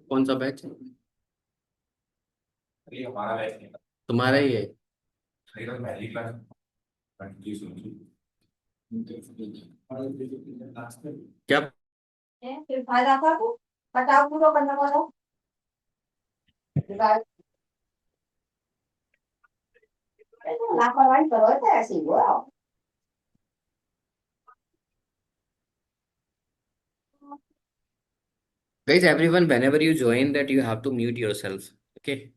कौन सा बैच? ये हमारा बैच नहीं था। तुम्हारा ही है? मेरी तो पहली क्लास कंटिन्यू सुनी। क्या? फिर फायदा था को बताओ पूरा करना वाला लापरवाही करो तो ऐसे ही हुआ। Guys, everyone, whenever you join that, you have to mute yourself. Okay.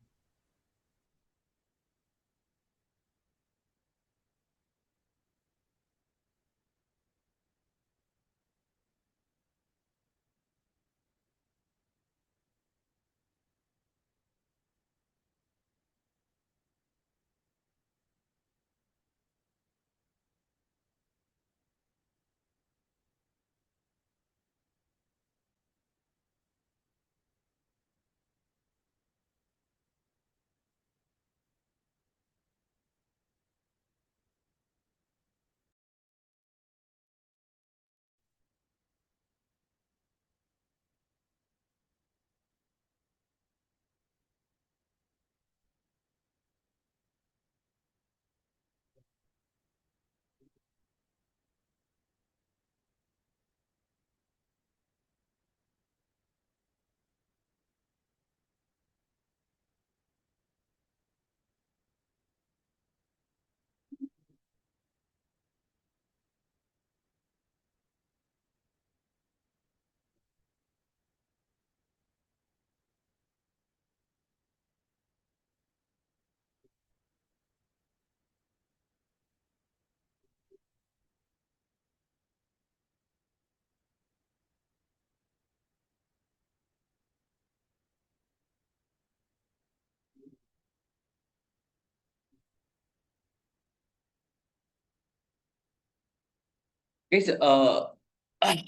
Guys,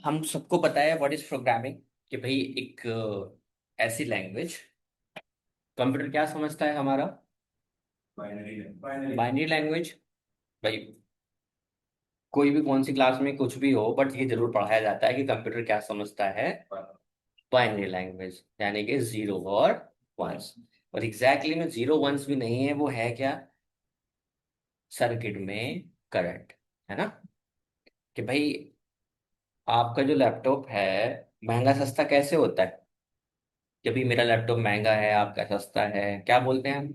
हम सबको पता है व्हाट इज प्रोग्रामिंग। कि भाई एक ऐसी लैंग्वेज, कंप्यूटर क्या समझता है हमारा? Binary binary. Binary language. भाई, कोई भी कौन सी क्लास में कुछ भी हो, बट ये जरूर पढ़ाया जाता है कि कंप्यूटर क्या समझता है। बाइनरी लैंग्वेज यानी कि जीरो और वंस। और एग्जैक्टली में जीरो वंस भी नहीं है, वो है क्या? सर्किट में करंट। है ना? कि भाई, आपका जो लैपटॉप है, महंगा सस्ता कैसे होता है? कि भाई मेरा लैपटॉप महंगा है, आपका सस्ता है, क्या बोलते हैं हम?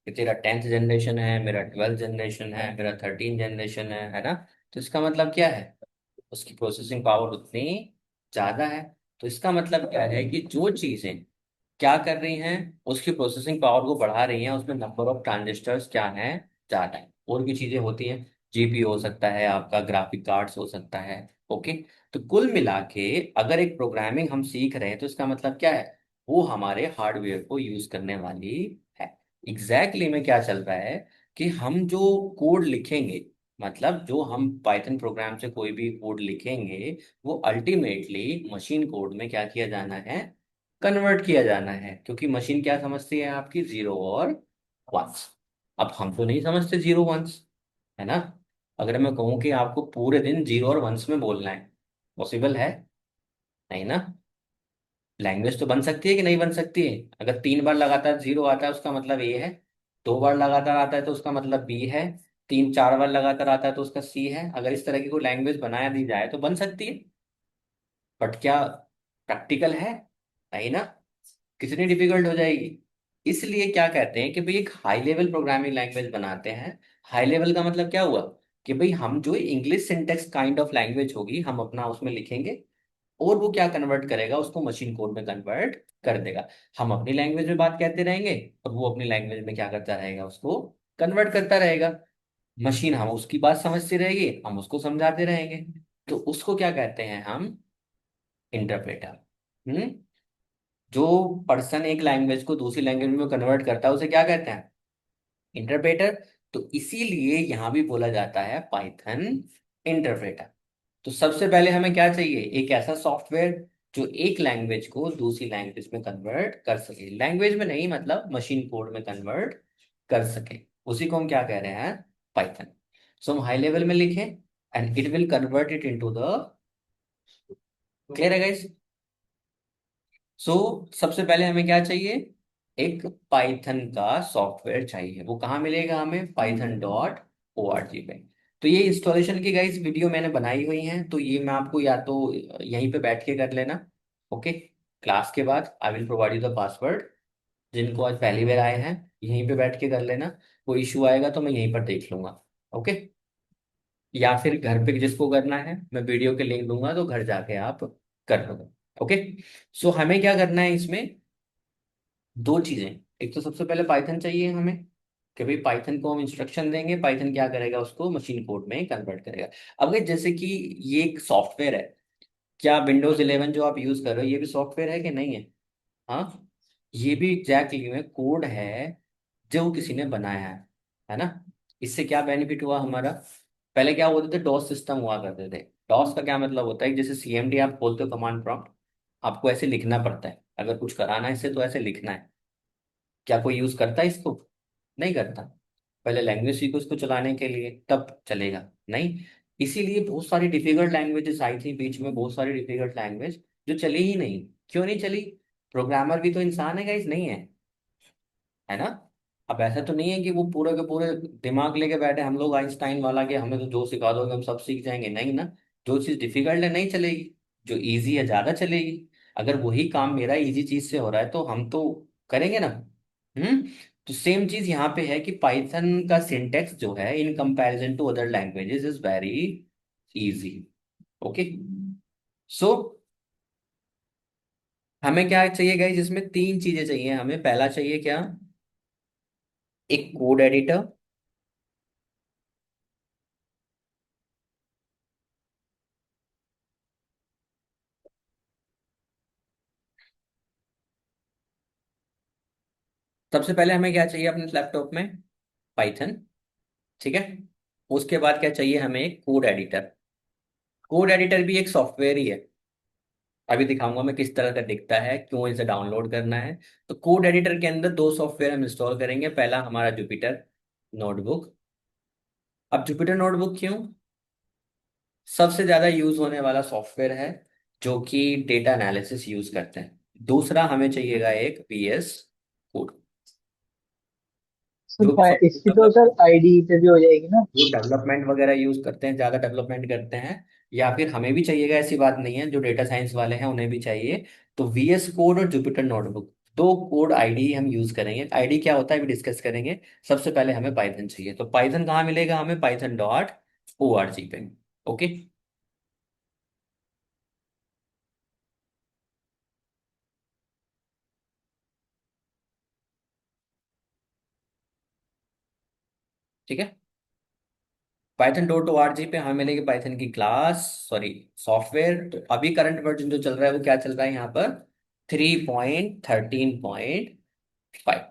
कि तेरा 10th जनरेशन है, मेरा 12th जनरेशन है, मेरा 13 जनरेशन है ना? तो इसका मतलब क्या है? उसकी प्रोसेसिंग पावर उतनी ज्यादा है। तो इसका मतलब क्या है कि जो चीजें क्या कर रही हैं, उसकी प्रोसेसिंग पावर को बढ़ा रही हैं, उसमें नंबर ऑफ ट्रांजिस्टर्स क्या हैं, ज्यादा है। और भी चीजें होती हैं, जीपीयू हो सकता है, आपका ग्राफिक कार्ड्स हो सकता है। ओके। तो कुल मिला के अगर एक प्रोग्रामिंग हम सीख रहे हैं, तो इसका मतलब क्या है? वो हमारे हार्डवेयर को यूज करने वाली है। एग्जैक्टली में क्या चल रहा है कि हम जो कोड लिखेंगे, मतलब जो हम पाइथन प्रोग्राम से कोई भी कोड लिखेंगे, वो अल्टीमेटली मशीन कोड में क्या किया जाना है? कन्वर्ट किया जाना है। क्योंकि मशीन क्या समझती है आपकी? जीरो और वंस। अब हम तो नहीं समझते जीरो वंस, है ना? अगर मैं कहूं कि आपको पूरे दिन जीरो और वंस में बोलना है, पॉसिबल है? नहीं ना। लैंग्वेज तो बन सकती है कि नहीं बन सकती है? अगर 3 बार लगातार जीरो आता है उसका मतलब ए है, 2 बार लगातार आता है तो उसका मतलब बी है, 3 4 बार लगातार आता है तो उसका सी है। अगर इस तरह की कोई लैंग्वेज बनाया दी जाए तो बन सकती है। बट क्या प्रैक्टिकल है? नहीं ना। कितनी डिफिकल्ट हो जाएगी। इसलिए क्या कहते हैं कि भाई एक हाई लेवल प्रोग्रामिंग लैंग्वेज बनाते हैं। हाई लेवल का मतलब क्या हुआ? कि भाई हम जो English syntax kind of language होगी, हम अपना उसमें लिखेंगे, और वो क्या कन्वर्ट करेगा? उसको मशीन कोड में कन्वर्ट कर देगा। हम अपनी लैंग्वेज में बात कहते रहेंगे, और वो अपनी लैंग्वेज में क्या करता रहेगा? उसको कन्वर्ट करता रहेगा। मशीन हम उसकी बात समझती रहेगी, हम उसको समझाते रहेंगे। तो उसको क्या कहते हैं हम? इंटरप्रेटर। हम्म। जो पर्सन एक लैंग्वेज को दूसरी लैंग्वेज में कन्वर्ट करता है, उसे क्या कहते हैं? इंटरप्रेटर। तो इसीलिए यहां भी बोला जाता है पाइथन इंटरप्रेटर। तो सबसे पहले हमें क्या चाहिए? एक ऐसा सॉफ्टवेयर जो एक लैंग्वेज को दूसरी लैंग्वेज में कन्वर्ट कर सके। लैंग्वेज में नहीं, मतलब मशीन कोड में कन्वर्ट कर सके। उसी को हम क्या कह रहे हैं? पाइथन। सो हम हाई लेवल में लिखें, and it will convert it into the. Clear है गाइस? सो सबसे पहले हमें क्या चाहिए, एक पाइथन का सॉफ्टवेयर चाहिए। वो कहाँ मिलेगा हमें, python.org पे। तो ये इंस्टॉलेशन की गाइस वीडियो मैंने बनाई हुई है, तो ये मैं आपको या तो यहीं पे बैठ के कर लेना, ओके। क्लास के बाद आई will provide you the password. जिनको आज पहली बार आए हैं यहीं पे बैठ के कर लेना। कोई इशू आएगा तो मैं यहीं पर देख लूंगा, ओके। या फिर घर पे जिसको करना है मैं वीडियो के लिंक दूंगा, तो घर जाके आप कर लो, ओके। सो हमें क्या करना है इसमें, दो चीजें। एक तो सबसे पहले पाइथन चाहिए हमें, कि भाई पाइथन को हम इंस्ट्रक्शन देंगे, पाइथन क्या करेगा, उसको मशीन कोड में कन्वर्ट करेगा। अब ये जैसे कि ये एक सॉफ्टवेयर है, क्या विंडोज 11 जो आप यूज कर रहे हो ये भी सॉफ्टवेयर है कि नहीं है? हाँ, ये भी एग्जैक्टली में कोड है जो किसी ने बनाया है ना। इससे क्या बेनिफिट हुआ हमारा, पहले क्या होते थे, डॉस सिस्टम हुआ करते थे। डॉस का क्या मतलब होता है, जैसे सीएमडी आप खोलते हो कमांड प्रॉम्प्ट, आपको ऐसे लिखना पड़ता है, अगर कुछ कराना है इससे तो ऐसे लिखना है। क्या कोई यूज करता है इसको? नहीं करता। पहले लैंग्वेज सीखो इसको चलाने के लिए तब चलेगा, नहीं। इसीलिए बहुत सारी डिफिकल्ट लैंग्वेजेस आई थी बीच में, बहुत सारी डिफिकल्ट लैंग्वेज जो चली ही नहीं। क्यों नहीं चली? प्रोग्रामर भी तो इंसान है गाइस, नहीं है? है ना। अब ऐसा तो नहीं है कि वो पूरे के पूरे दिमाग लेके बैठे हम लोग आइंस्टाइन वाला, कि हमें तो जो सिखा दोगे हम सब सीख जाएंगे, नहीं ना। जो चीज डिफिकल्ट है नहीं चलेगी, जो इजी है ज्यादा चलेगी। अगर वही काम मेरा इजी चीज से हो रहा है तो हम तो करेंगे ना। हम्म। तो सेम चीज यहाँ पे है कि पाइथन का सिंटेक्स जो है in comparison to other languages is very easy, okay. So हमें क्या चाहिए गाइस, इसमें तीन चीजें चाहिए हमें। पहला चाहिए क्या, एक कोड एडिटर। सबसे पहले हमें क्या चाहिए अपने लैपटॉप में, पाइथन, ठीक है। उसके बाद क्या चाहिए हमें, एक कोड एडिटर। कोड एडिटर भी एक सॉफ्टवेयर ही है। अभी दिखाऊंगा मैं किस तरह का दिखता है, क्यों इसे डाउनलोड करना है। तो कोड एडिटर के अंदर दो सॉफ्टवेयर हम इंस्टॉल करेंगे। पहला हमारा जुपिटर नोटबुक। अब जुपिटर नोटबुक क्यों, सबसे ज्यादा यूज होने वाला सॉफ्टवेयर है जो कि डेटा एनालिसिस यूज करते हैं। दूसरा हमें चाहिएगा एक VS कोड, जो इसकी तो सर आईडी पे भी हो जाएगी ना। जो डेवलपमेंट वगैरह यूज करते हैं, ज्यादा डेवलपमेंट करते हैं। या फिर हमें भी चाहिएगा, ऐसी बात नहीं है, जो डेटा साइंस वाले हैं उन्हें भी चाहिए। तो VS कोड और जुपिटर नोटबुक, दो कोड आईडी हम यूज करेंगे। आईडी क्या होता है अभी डिस्कस करेंगे। सबसे पहले हमें पाइथन चाहिए, तो पाइथन कहाँ मिलेगा हमें, python.org पे, ओके। ठीक है, python.org पे हमें मिलेगी पाइथन की क्लास, सॉरी सॉफ्टवेयर। तो अभी करंट वर्जन जो चल रहा है वो क्या चल रहा है यहाँ पर, 3.13.5।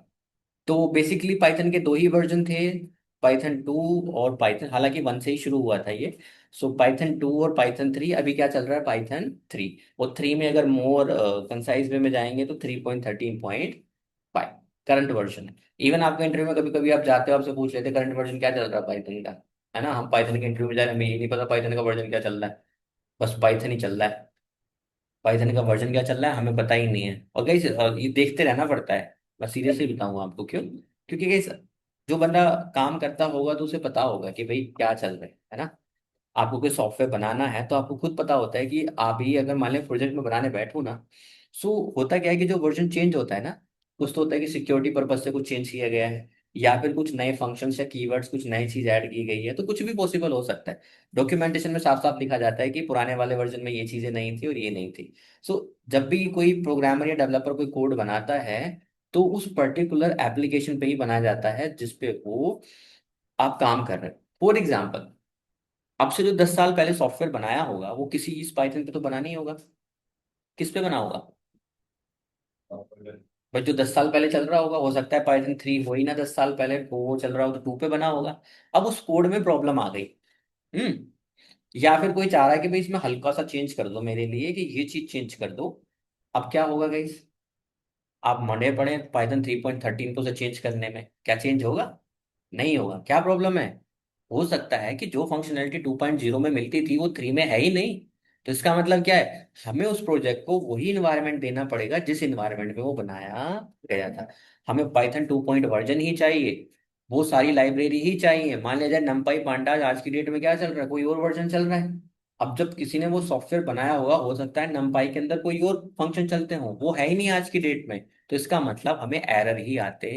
तो बेसिकली पाइथन के दो ही वर्जन थे, पाइथन 2 और पाइथन, हालांकि 1 से ही शुरू हुआ था ये। सो पाइथन 2 और पाइथन 3, अभी क्या चल रहा है, पाइथन 3। और 3 में अगर मोर कंसाइज वे में जाएंगे तो 3.13.5 करंट वर्जन है। इवन आपके इंटरव्यू में कभी कभी आप जाते हो, आपसे पूछ लेते करंट वर्जन क्या चल रहा है पाइथन का, है ना। हम पाइथन के इंटरव्यू में जा रहे हैं, हमें ये नहीं पता पाइथन का वर्जन क्या चल रहा है, बस पाइथन ही चल रहा है। पाइथन का वर्जन क्या चल रहा है हमें पता ही नहीं है। और गाइस ये देखते रहना पड़ता है, मैं सीरियसली बताऊंगा आपको क्यों। क्योंकि गाइस जो बंदा काम करता होगा तो उसे पता होगा कि भाई क्या चल रहा है ना। आपको कोई सॉफ्टवेयर बनाना है तो आपको खुद पता होता है कि आप ही अगर मान लें प्रोजेक्ट में बनाने बैठो ना, सो होता क्या है कि जो वर्जन चेंज होता है ना, कुछ तो होता है कि सिक्योरिटी पर्पज से कुछ चेंज किया गया है, या फिर कुछ नए फंक्शंस या कीवर्ड्स, कुछ नई चीज ऐड की गई है, तो कुछ भी पॉसिबल हो सकता है। डॉक्यूमेंटेशन में साफ साफ लिखा जाता है कि पुराने वाले वर्जन में ये चीजें नहीं थी और ये नहीं थी। सो जब भी कोई प्रोग्रामर या डेवलपर कोई कोड बनाता है तो उस पर्टिकुलर एप्लीकेशन पे ही बनाया जाता है जिसपे वो आप काम कर रहे हो। फॉर एग्जाम्पल, आपसे जो 10 साल पहले सॉफ्टवेयर बनाया होगा वो किसी इस पाइथन पे तो बना नहीं होगा, किस पे बना होगा? बट जो 10 साल पहले चल रहा होगा, हो सकता है पाइथन 3 हो ही ना 10 साल पहले, वो चल रहा हो तो 2 पे बना होगा। अब उस कोड में प्रॉब्लम आ गई। या फिर कोई चाह रहा है कि भाई इसमें हल्का सा चेंज कर दो मेरे लिए, कि ये चीज चेंज कर दो। अब क्या होगा गाइस, आप मंडे पड़े पाइथन 3.13 को से चेंज करने में, क्या चेंज होगा? नहीं होगा। क्या प्रॉब्लम है, हो सकता है कि जो फंक्शनैलिटी 2.0 में मिलती थी वो 3 में है ही नहीं, तो इसका मतलब क्या है, हमें उस प्रोजेक्ट को वही इन्वायरमेंट देना पड़ेगा जिस इन्वायरमेंट में वो बनाया गया था। हमें पाइथन 2 वर्जन ही चाहिए, वो सारी लाइब्रेरी ही चाहिए। मान लिया जाए नमपाई पांडास आज की डेट में क्या चल रहा है, कोई और वर्जन चल रहा है। अब जब किसी ने वो सॉफ्टवेयर बनाया होगा, हो सकता है नमपाई के अंदर कोई और फंक्शन चलते हो, वो है ही नहीं आज की डेट में। तो इसका मतलब हमें एरर ही आते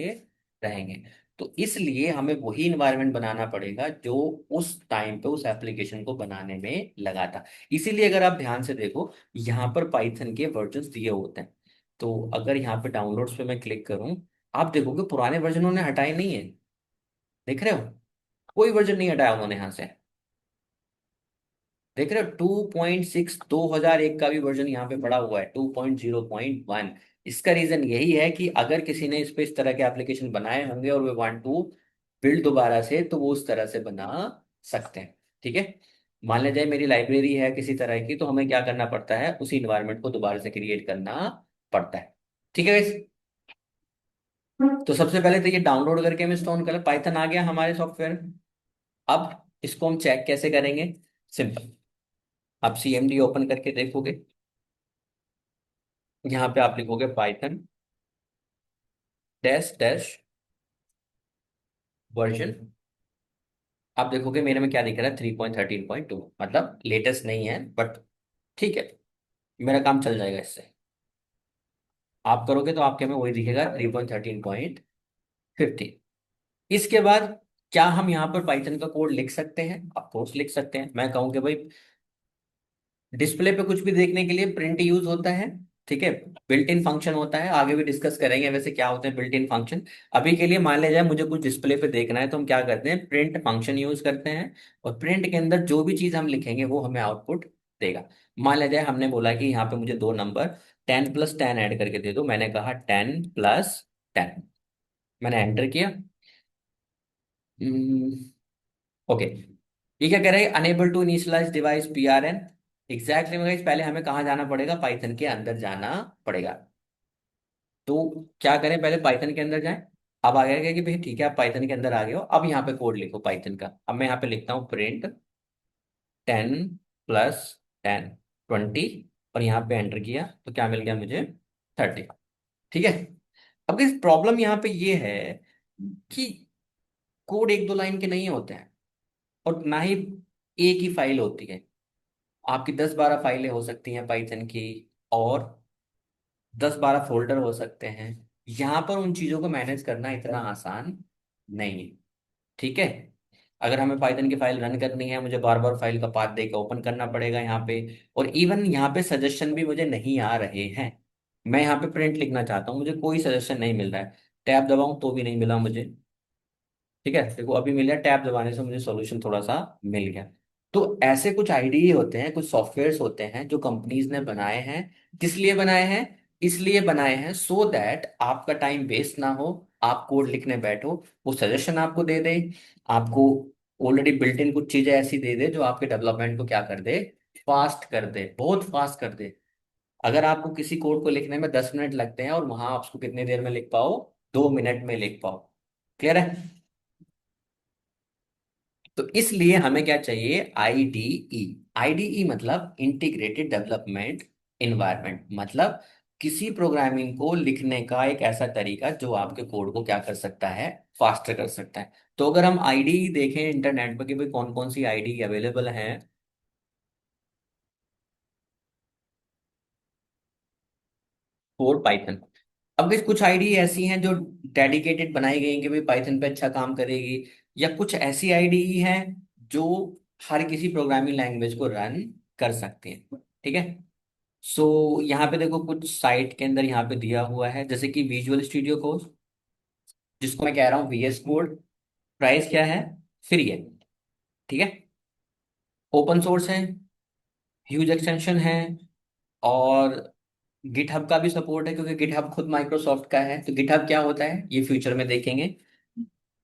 रहेंगे। तो इसलिए हमें वही इन्वायरमेंट बनाना पड़ेगा जो उस टाइम पे उस एप्लीकेशन को बनाने में लगा था। इसीलिए अगर आप ध्यान से देखो, यहाँ पर पाइथन के वर्जन्स दिए होते हैं। तो अगर यहाँ पे डाउनलोड्स पे मैं क्लिक करूँ, आप देखोगे पुराने वर्जन उन्होंने हटाए नहीं है। देख रहे हो, कोई वर्जन नहीं हटाया उन्होंने यहाँ से। देख रहे हो 2.6, 2001 का भी वर्जन यहाँ पे पड़ा हुआ है, 2.0.1। इसका रीजन यही है कि अगर किसी ने इस पे इस तरह के एप्लीकेशन बनाए होंगे और वे वांट टू बिल्ड दोबारा से, तो वो उस तरह से बना सकते हैं। ठीक है, मान लिया जाए मेरी लाइब्रेरी है किसी तरह की, तो हमें क्या करना पड़ता है, उसी इन्वायरमेंट को दोबारा से क्रिएट करना पड़ता है। ठीक है guys? तो सबसे पहले तो ये डाउनलोड करके हम इंस्टॉल कर, पाइथन आ गया हमारे सॉफ्टवेयर। अब इसको हम चेक कैसे करेंगे, सिंपल। आप CMD ओपन करके देखोगे, यहाँ पे आप लिखोगे पाइथन डैश डैश वर्जन। आप देखोगे मेरे में क्या दिख रहा है, 3.13.2, मतलब लेटेस्ट नहीं है, बट ठीक है, मेरा काम चल जाएगा इससे। आप करोगे तो आपके में वही दिखेगा, 3.13.15। इसके बाद क्या हम यहाँ पर पाइथन का कोड लिख सकते हैं? ऑफ कोर्स लिख सकते हैं। मैं कहूँ कि भाई डिस्प्ले पे कुछ भी देखने के लिए प्रिंट यूज होता है। ठीक है, बिल्ट इन फंक्शन होता है, आगे भी डिस्कस करेंगे वैसे क्या होते हैं बिल्ट इन फंक्शन। अभी के लिए मान लिया जाए मुझे कुछ डिस्प्ले पे देखना है, तो हम क्या करते हैं, प्रिंट फंक्शन यूज करते हैं। और प्रिंट के अंदर जो भी चीज हम लिखेंगे वो हमें आउटपुट देगा। मान लिया जाए हमने बोला कि यहाँ पे मुझे दो नंबर 10+10 ऐड करके दे दो, मैंने कहा 10+10। मैंने एंटर किया। ओके, ये क्या कह रहा है, unable to initialise device PRN। Exactly guys, पहले हमें कहाँ जाना पड़ेगा, पाइथन के अंदर जाना पड़ेगा। तो क्या करें, पहले पाइथन के अंदर जाएं। अब आ गया कि भाई ठीक है, आप पाइथन के अंदर आ गए हो, अब यहाँ पे कोड लिखो पाइथन का। अब मैं यहाँ पे लिखता हूँ प्रिंट 10+10 20, और यहाँ पे एंटर किया तो क्या मिल गया मुझे, 30। ठीक है, अब इस प्रॉब्लम यहाँ पे ये है कि कोड एक दो लाइन के नहीं होते हैं, और ना ही एक ही फाइल होती है। आपकी 10-12 फाइलें हो सकती हैं पाइथन की, और 10-12 फोल्डर हो सकते हैं। यहाँ पर उन चीज़ों को मैनेज करना इतना आसान नहीं है। ठीक है, अगर हमें पाइथन की फाइल रन करनी है, मुझे बार बार फाइल का पाथ देकर ओपन करना पड़ेगा यहाँ पे। और इवन यहाँ पे सजेशन भी मुझे नहीं आ रहे हैं। मैं यहाँ पे प्रिंट लिखना चाहता हूँ, मुझे कोई सजेशन नहीं मिल रहा है। टैब दबाऊं तो भी नहीं मिला मुझे। ठीक है, देखो अभी मिल गया, टैब दबाने से मुझे सॉल्यूशन थोड़ा सा मिल गया। तो ऐसे कुछ आईडीई होते हैं, कुछ सॉफ्टवेयर्स होते हैं जो कंपनीज ने बनाए हैं। किस लिए बनाए हैं, इसलिए बनाए हैं सो दैट आपका टाइम वेस्ट ना हो। आप कोड लिखने बैठो, वो सजेशन आपको दे दे, आपको ऑलरेडी बिल्ट इन कुछ चीजें ऐसी दे दे जो आपके डेवलपमेंट को क्या कर दे, फास्ट कर दे, बहुत फास्ट कर दे। अगर आपको किसी कोड को लिखने में 10 मिनट लगते हैं, और वहां आप उसको कितनी देर में लिख पाओ, 2 मिनट में लिख पाओ। क्लियर है? तो इसलिए हमें क्या चाहिए, आईडीई। आईडीई मतलब इंटीग्रेटेड डेवलपमेंट इन्वायरमेंट, मतलब किसी प्रोग्रामिंग को लिखने का एक ऐसा तरीका जो आपके कोड को क्या कर सकता है, फास्टर कर सकता है। तो अगर हम आईडीई देखें इंटरनेट पर कि भाई कौन कौन सी आईडीई अवेलेबल है फॉर पाइथन। अब इस कुछ आईडी ऐसी हैं जो डेडिकेटेड बनाई गई हैं कि भाई पाइथन पे अच्छा काम करेगी, या कुछ ऐसी आईडी हैं जो हर किसी प्रोग्रामिंग लैंग्वेज को रन कर सकती हैं। ठीक है, सो यहाँ पे देखो कुछ साइट के अंदर यहाँ पे दिया हुआ है, जैसे कि विजुअल स्टूडियो कोड, जिसको मैं कह रहा हूँ VS कोड। प्राइस क्या है, फ्री है। ठीक है, ओपन सोर्स है, ह्यूज एक्सटेंशन है, और गिटहब का भी सपोर्ट है, क्योंकि गिटहब खुद माइक्रोसॉफ्ट का है। तो गिटहब क्या होता है ये फ्यूचर में देखेंगे।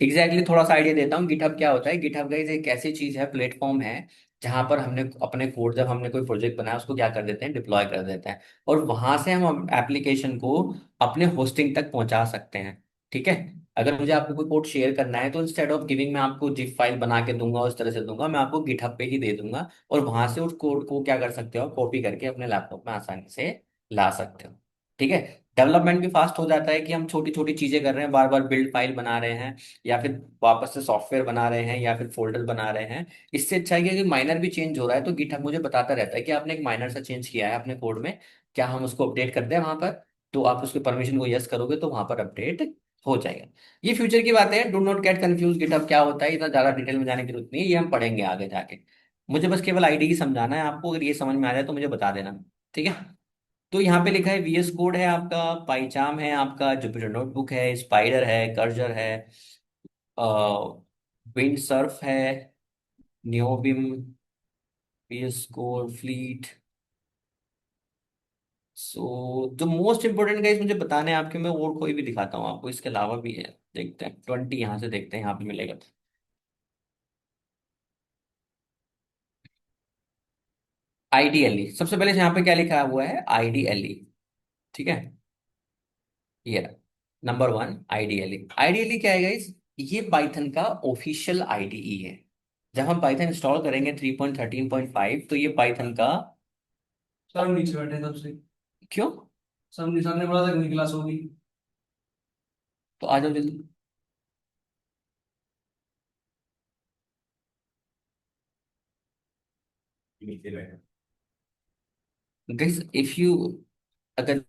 थोड़ा सा आइडिया देता हूँ, गिटहब क्या होता है। गिटहब गाइस एक ऐसी चीज है, प्लेटफॉर्म है, जहां पर हमने अपने कोड, जब हमने कोई प्रोजेक्ट बनाया उसको क्या कर देते हैं, डिप्लॉय कर देते हैं। और वहां से हम एप्लीकेशन को अपने होस्टिंग तक पहुंचा सकते हैं। ठीक है। अगर मुझे आपको कोई कोड शेयर करना है तो इंस्टेड ऑफ गिविंग मैं आपको जिप फाइल बना के दूंगा, उस तरह से दूंगा, मैं आपको गिटहब पे ही दे दूंगा। और वहां से उस कोड को क्या कर सकते हो, कॉपी करके अपने लैपटॉप में आसानी से ला सकते हो। ठीक है। डेवलपमेंट भी फास्ट हो जाता है कि हम छोटी छोटी चीजें कर रहे हैं, बार बार बिल्ड फाइल बना रहे हैं, या फिर वापस से सॉफ्टवेयर बना रहे हैं, या फिर फोल्डर बना रहे हैं। इससे अच्छा है कि अगर माइनर भी चेंज हो रहा है तो गिटहब मुझे बताता रहता है कि आपने एक माइनर सा चेंज किया है अपने कोड में, क्या हम उसको अपडेट कर दें वहां पर। तो आप उसके परमिशन को यस करोगे तो वहां पर अपडेट हो जाएगा। ये फ्यूचर की बात है, do not get confuse, GitHub क्या होता है इतना ज्यादा डिटेल में जाने की जरूरत नहीं है, ये हम पढ़ेंगे आगे जाके। मुझे बस केवल आईडी ही समझाना है आपको, अगर ये समझ में आ जाए तो मुझे बता देना। ठीक है। तो यहाँ पे लिखा है VS कोड है आपका, पाइचाम है आपका, जुपिटर नोटबुक है, स्पाइडर है, कर्जर है, विंड सर्फ है, नियोबिम, VS कोड, फ्लीट। सो जो मोस्ट इंपोर्टेंट गाइस मुझे बताने हैं आपके, मैं और कोई भी दिखाता हूँ आपको, इसके अलावा भी है, देखते हैं 20 यहाँ से देखते हैं, यहाँ पे मिलेगा। आईडीएलई सबसे पहले यहाँ पे क्या लिखा हुआ है, आईडीएलई। ठीक है। ये नंबर वन आईडीएलई। आईडीएलई क्या है गाइस, ये पाइथन का ऑफिशियल आईडीई है। जब हम पाइथन इंस्टॉल करेंगे 3.13.5 तो ये पाइथन का। सब नीचे बैठे तब से। क्यों? सब निशान ने बोला था कि क्लास होगी। तो आ जाओ जल्दी। नीचे बैठे। गाइस इफ यू, अगर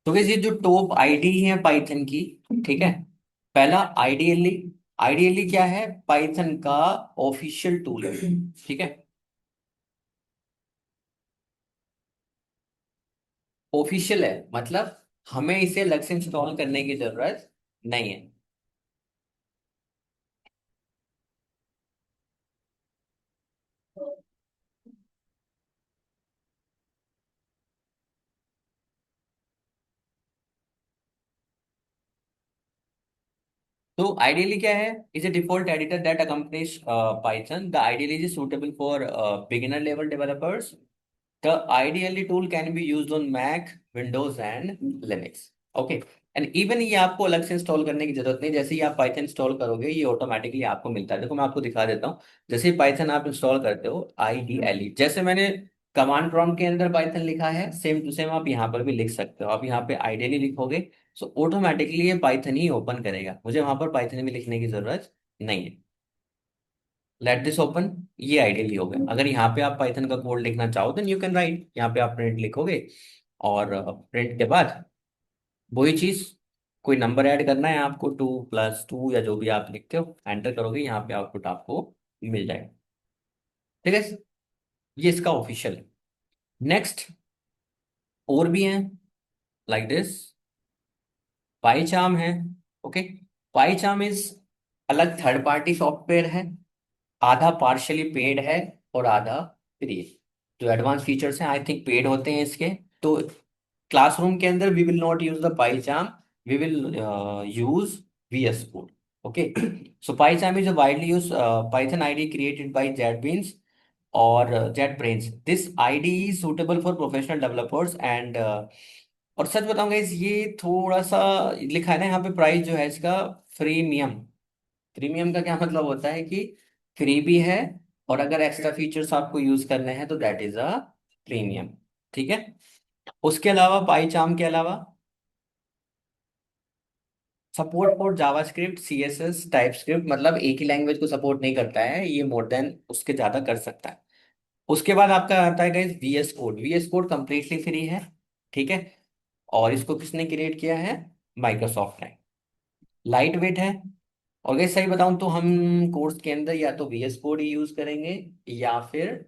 तो guys ये जो टॉप आईडी है पाइथन की, ठीक है, पहला आईडीएलई। आईडीएलई क्या है, पाइथन का ऑफिशियल टूल है। ठीक है। ऑफिशियल है मतलब हमें इसे अलग से इंस्टॉल करने की जरूरत नहीं है। तो आइडियली क्या है, is a default editor that accompanies Python, the ideally is suitable for beginner level developers. The ideally tool can be used on Mac, Windows and Linux. Okay. And even ये आपको अलग से इंस्टॉल करने की जरूरत नहीं, जैसे ही आप पाइथन इंस्टॉल करोगे ये ऑटोमेटिकली आपको मिलता है। देखो मैं आपको दिखा देता हूँ। जैसे ही पाइथन आप इंस्टॉल करते हो IDLE, जैसे मैंने कमांड प्रॉम्प्ट के अंदर पाइथन लिखा है, सेम टू सेम आप यहाँ पर भी लिख सकते हो। आप यहाँ पे आइडियली लिखोगे सो ऑटोमेटिकली ये पाइथन ही ओपन करेगा, मुझे वहां पर पाइथन में लिखने की जरूरत नहीं है। Let this open. ये आइडियली हो गया। अगर यहाँ पे आप पाइथन का कोड लिखना चाहो देन यू कैन राइट, यहाँ पे आप प्रिंट लिखोगे, और प्रिंट के बाद वही चीज, कोई नंबर ऐड करना है आपको, 2+2 या जो भी आप लिखते हो एंटर करोगे, यहाँ पे आउटपुट आपको मिल जाएगा। ठीक है। ये इसका ऑफिशियल है। नेक्स्ट और भी हैं लाइक दिस, पाईचार्म है। ओके। पाईचार्म इज अलग थर्ड पार्टी सॉफ्टवेयर है, आधा पार्शियली पेड है और आधा फ्री है। जो एडवांस फीचर्स हैं आई थिंक पेड होते हैं इसके। तो क्लासरूम के अंदर we will not use the PyCharm, we will use VS code. Okay. So PyCharm is a widely use Python IDE created by JetBrains और JetBrains. This IDE is suitable for professional developers and और सच बताऊंगा इस ये थोड़ा सा लिखा है ना यहाँ पे प्राइस जो है इसका फ्रीमियम। प्रीमियम का क्या मतलब होता है कि फ्री भी है और अगर एक्स्ट्रा फीचर्स आपको यूज करने हैं तो दैट इज अ प्रीमियम। ठीक है। उसके अलावा पाइचाम के अलावा support for JavaScript CSS TypeScript, मतलब एक ही लैंग्वेज को सपोर्ट नहीं करता है ये, मोर देन उसके ज्यादा कर सकता है। उसके बाद आपका आता है guys VS code. VS code completely free है। ठीक है। और इसको किसने क्रिएट किया है? माइक्रोसॉफ्ट ने। लाइट वेट है। और गाइस सही बताऊं तो हम कोर्स के अंदर या तो वीएस कोड ही यूज करेंगे या फिर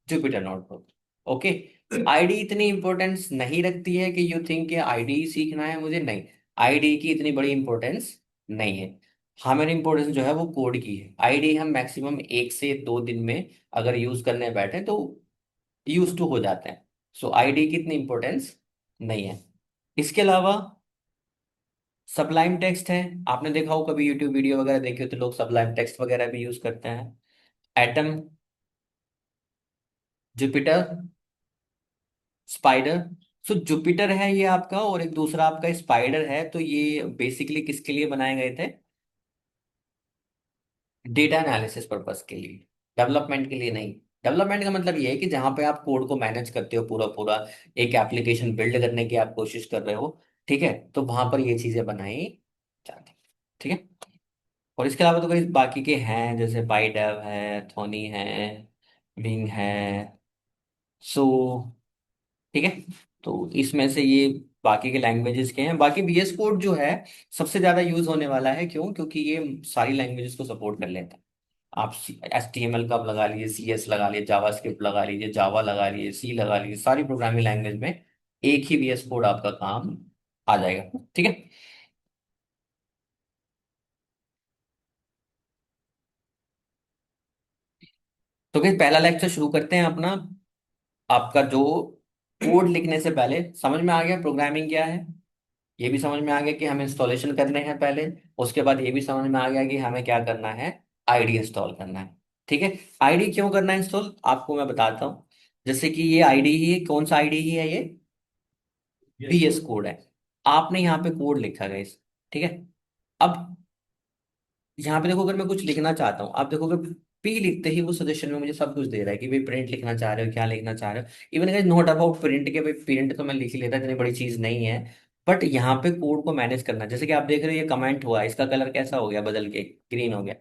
जुपिटर नोटबुक। ओके। आईडी इतनी इंपॉर्टेंस नहीं रखती है कि यू थिंक कि आईडी सीखना है मुझे, नहीं। आईडी की इतनी बड़ी इंपॉर्टेंस नहीं है। हमारी इंपॉर्टेंस जो है वो कोड की है। आईडी हम मैक्सिमम 1 से 2 दिन में अगर यूज करने बैठे तो यूज टू हो जाते हैं। सो आईडी की इतनी इंपॉर्टेंस नहीं है। इसके अलावा सबलाइम टेक्स्ट है। आपने देखा हो कभी यूट्यूब वीडियो वगैरह देखे हो तो लोग सबलाइम टेक्स्ट वगैरह भी यूज करते हैं। Atom, Jupiter, spider. So Jupiter है ये आपका और एक दूसरा आपका स्पाइडर है, तो ये बेसिकली किसके लिए बनाए गए थे? डेटा एनालिसिस पर्पस के लिए, डेवलपमेंट के लिए नहीं। डेवलपमेंट का मतलब ये है कि जहां पे आप कोड को मैनेज करते हो पूरा पूरा, एक एप्लीकेशन बिल्ड करने की आप कोशिश कर रहे हो, ठीक है, तो वहां पर ये चीजें बनाई जाती हैं। ठीक है। और इसके अलावा तो कई बाकी के हैं जैसे पाइडेव है, थोनी है, विंग है। सो ठीक है। तो इसमें से ये बाकी के लैंग्वेजेस के हैं। बाकी VS कोड जो है सबसे ज्यादा यूज होने वाला है, क्यों? क्योंकि ये सारी लैंग्वेजेस को सपोर्ट कर लेता है। आप HTML का आप लगा लीजिए, CS लगा लीजिए, जावा स्क्रिप्ट लगा लीजिए, जावा लगा लीजिए, सी लगा लीजिए, सारी प्रोग्रामिंग लैंग्वेज में एक ही VS कोड आपका काम आ जाएगा। ठीक है। तो फिर पहला लेक्चर शुरू करते हैं अपना। आपका जो कोड लिखने से पहले समझ में आ गया प्रोग्रामिंग क्या है, ये भी समझ में आ गया कि हमें इंस्टॉलेशन करने हैं पहले, उसके बाद ये भी समझ में आ गया कि हमें क्या करना है, आईडी इंस्टॉल करना है। ठीक है। आईडी क्यों करना है इंस्टॉल आपको मैं बताता हूँ। जैसे कि ये आईडी ही है, कौन सा आईडी ही है ये? VS कोड है। आपने यहाँ पे कोड लिखा है इस, ठीक है। अब यहाँ पे देखो अगर मैं कुछ लिखना चाहता हूँ, आप देखोगे पी लिखते ही वो सजेशन में मुझे सब कुछ दे रहा है कि भाई प्रिंट लिखना चाह रहे हो, क्या लिखना चाह रहे हो। इवन नोट अबाउट प्रिंट के, भाई प्रिंट तो मैं लिख ही लेता, इतनी बड़ी चीज नहीं है। बट यहाँ पे कोड को मैनेज करना, जैसे कि आप देख रहे हो ये कमेंट हुआ, इसका कलर कैसा हो गया, बदल के ग्रीन हो गया।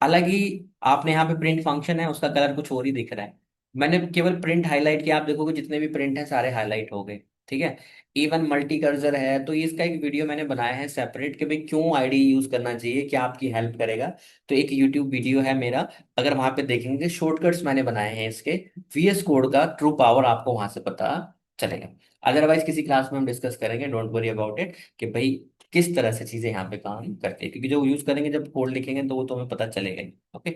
हालांकि आपने यहाँ पे प्रिंट फंक्शन है, उसका कलर कुछ और ही दिख रहा है। मैंने केवल प्रिंट हाईलाइट किया, आप देखोगे जितने भी प्रिंट है सारे हाईलाइट हो गए। ठीक है। इवन मल्टी कर्सर है, तो इसका एक वीडियो मैंने बनाया है सेपरेट कि भाई क्यों आईडी यूज करना चाहिए, क्या आपकी हेल्प करेगा। तो एक यूट्यूब वीडियो है मेरा, अगर वहां पे देखेंगे शॉर्टकट्स मैंने बनाए हैं इसके, VS कोड का ट्रू पावर आपको वहां से पता चलेगा। अदरवाइज किसी क्लास में हम डिस्कस करेंगे, डोंट वरी अबाउट इट, कि भाई किस तरह से चीजें यहाँ पे काम करती है, क्योंकि जो यूज करेंगे जब कोड लिखेंगे तो वो तो हमें पता चलेगा ही। ओके।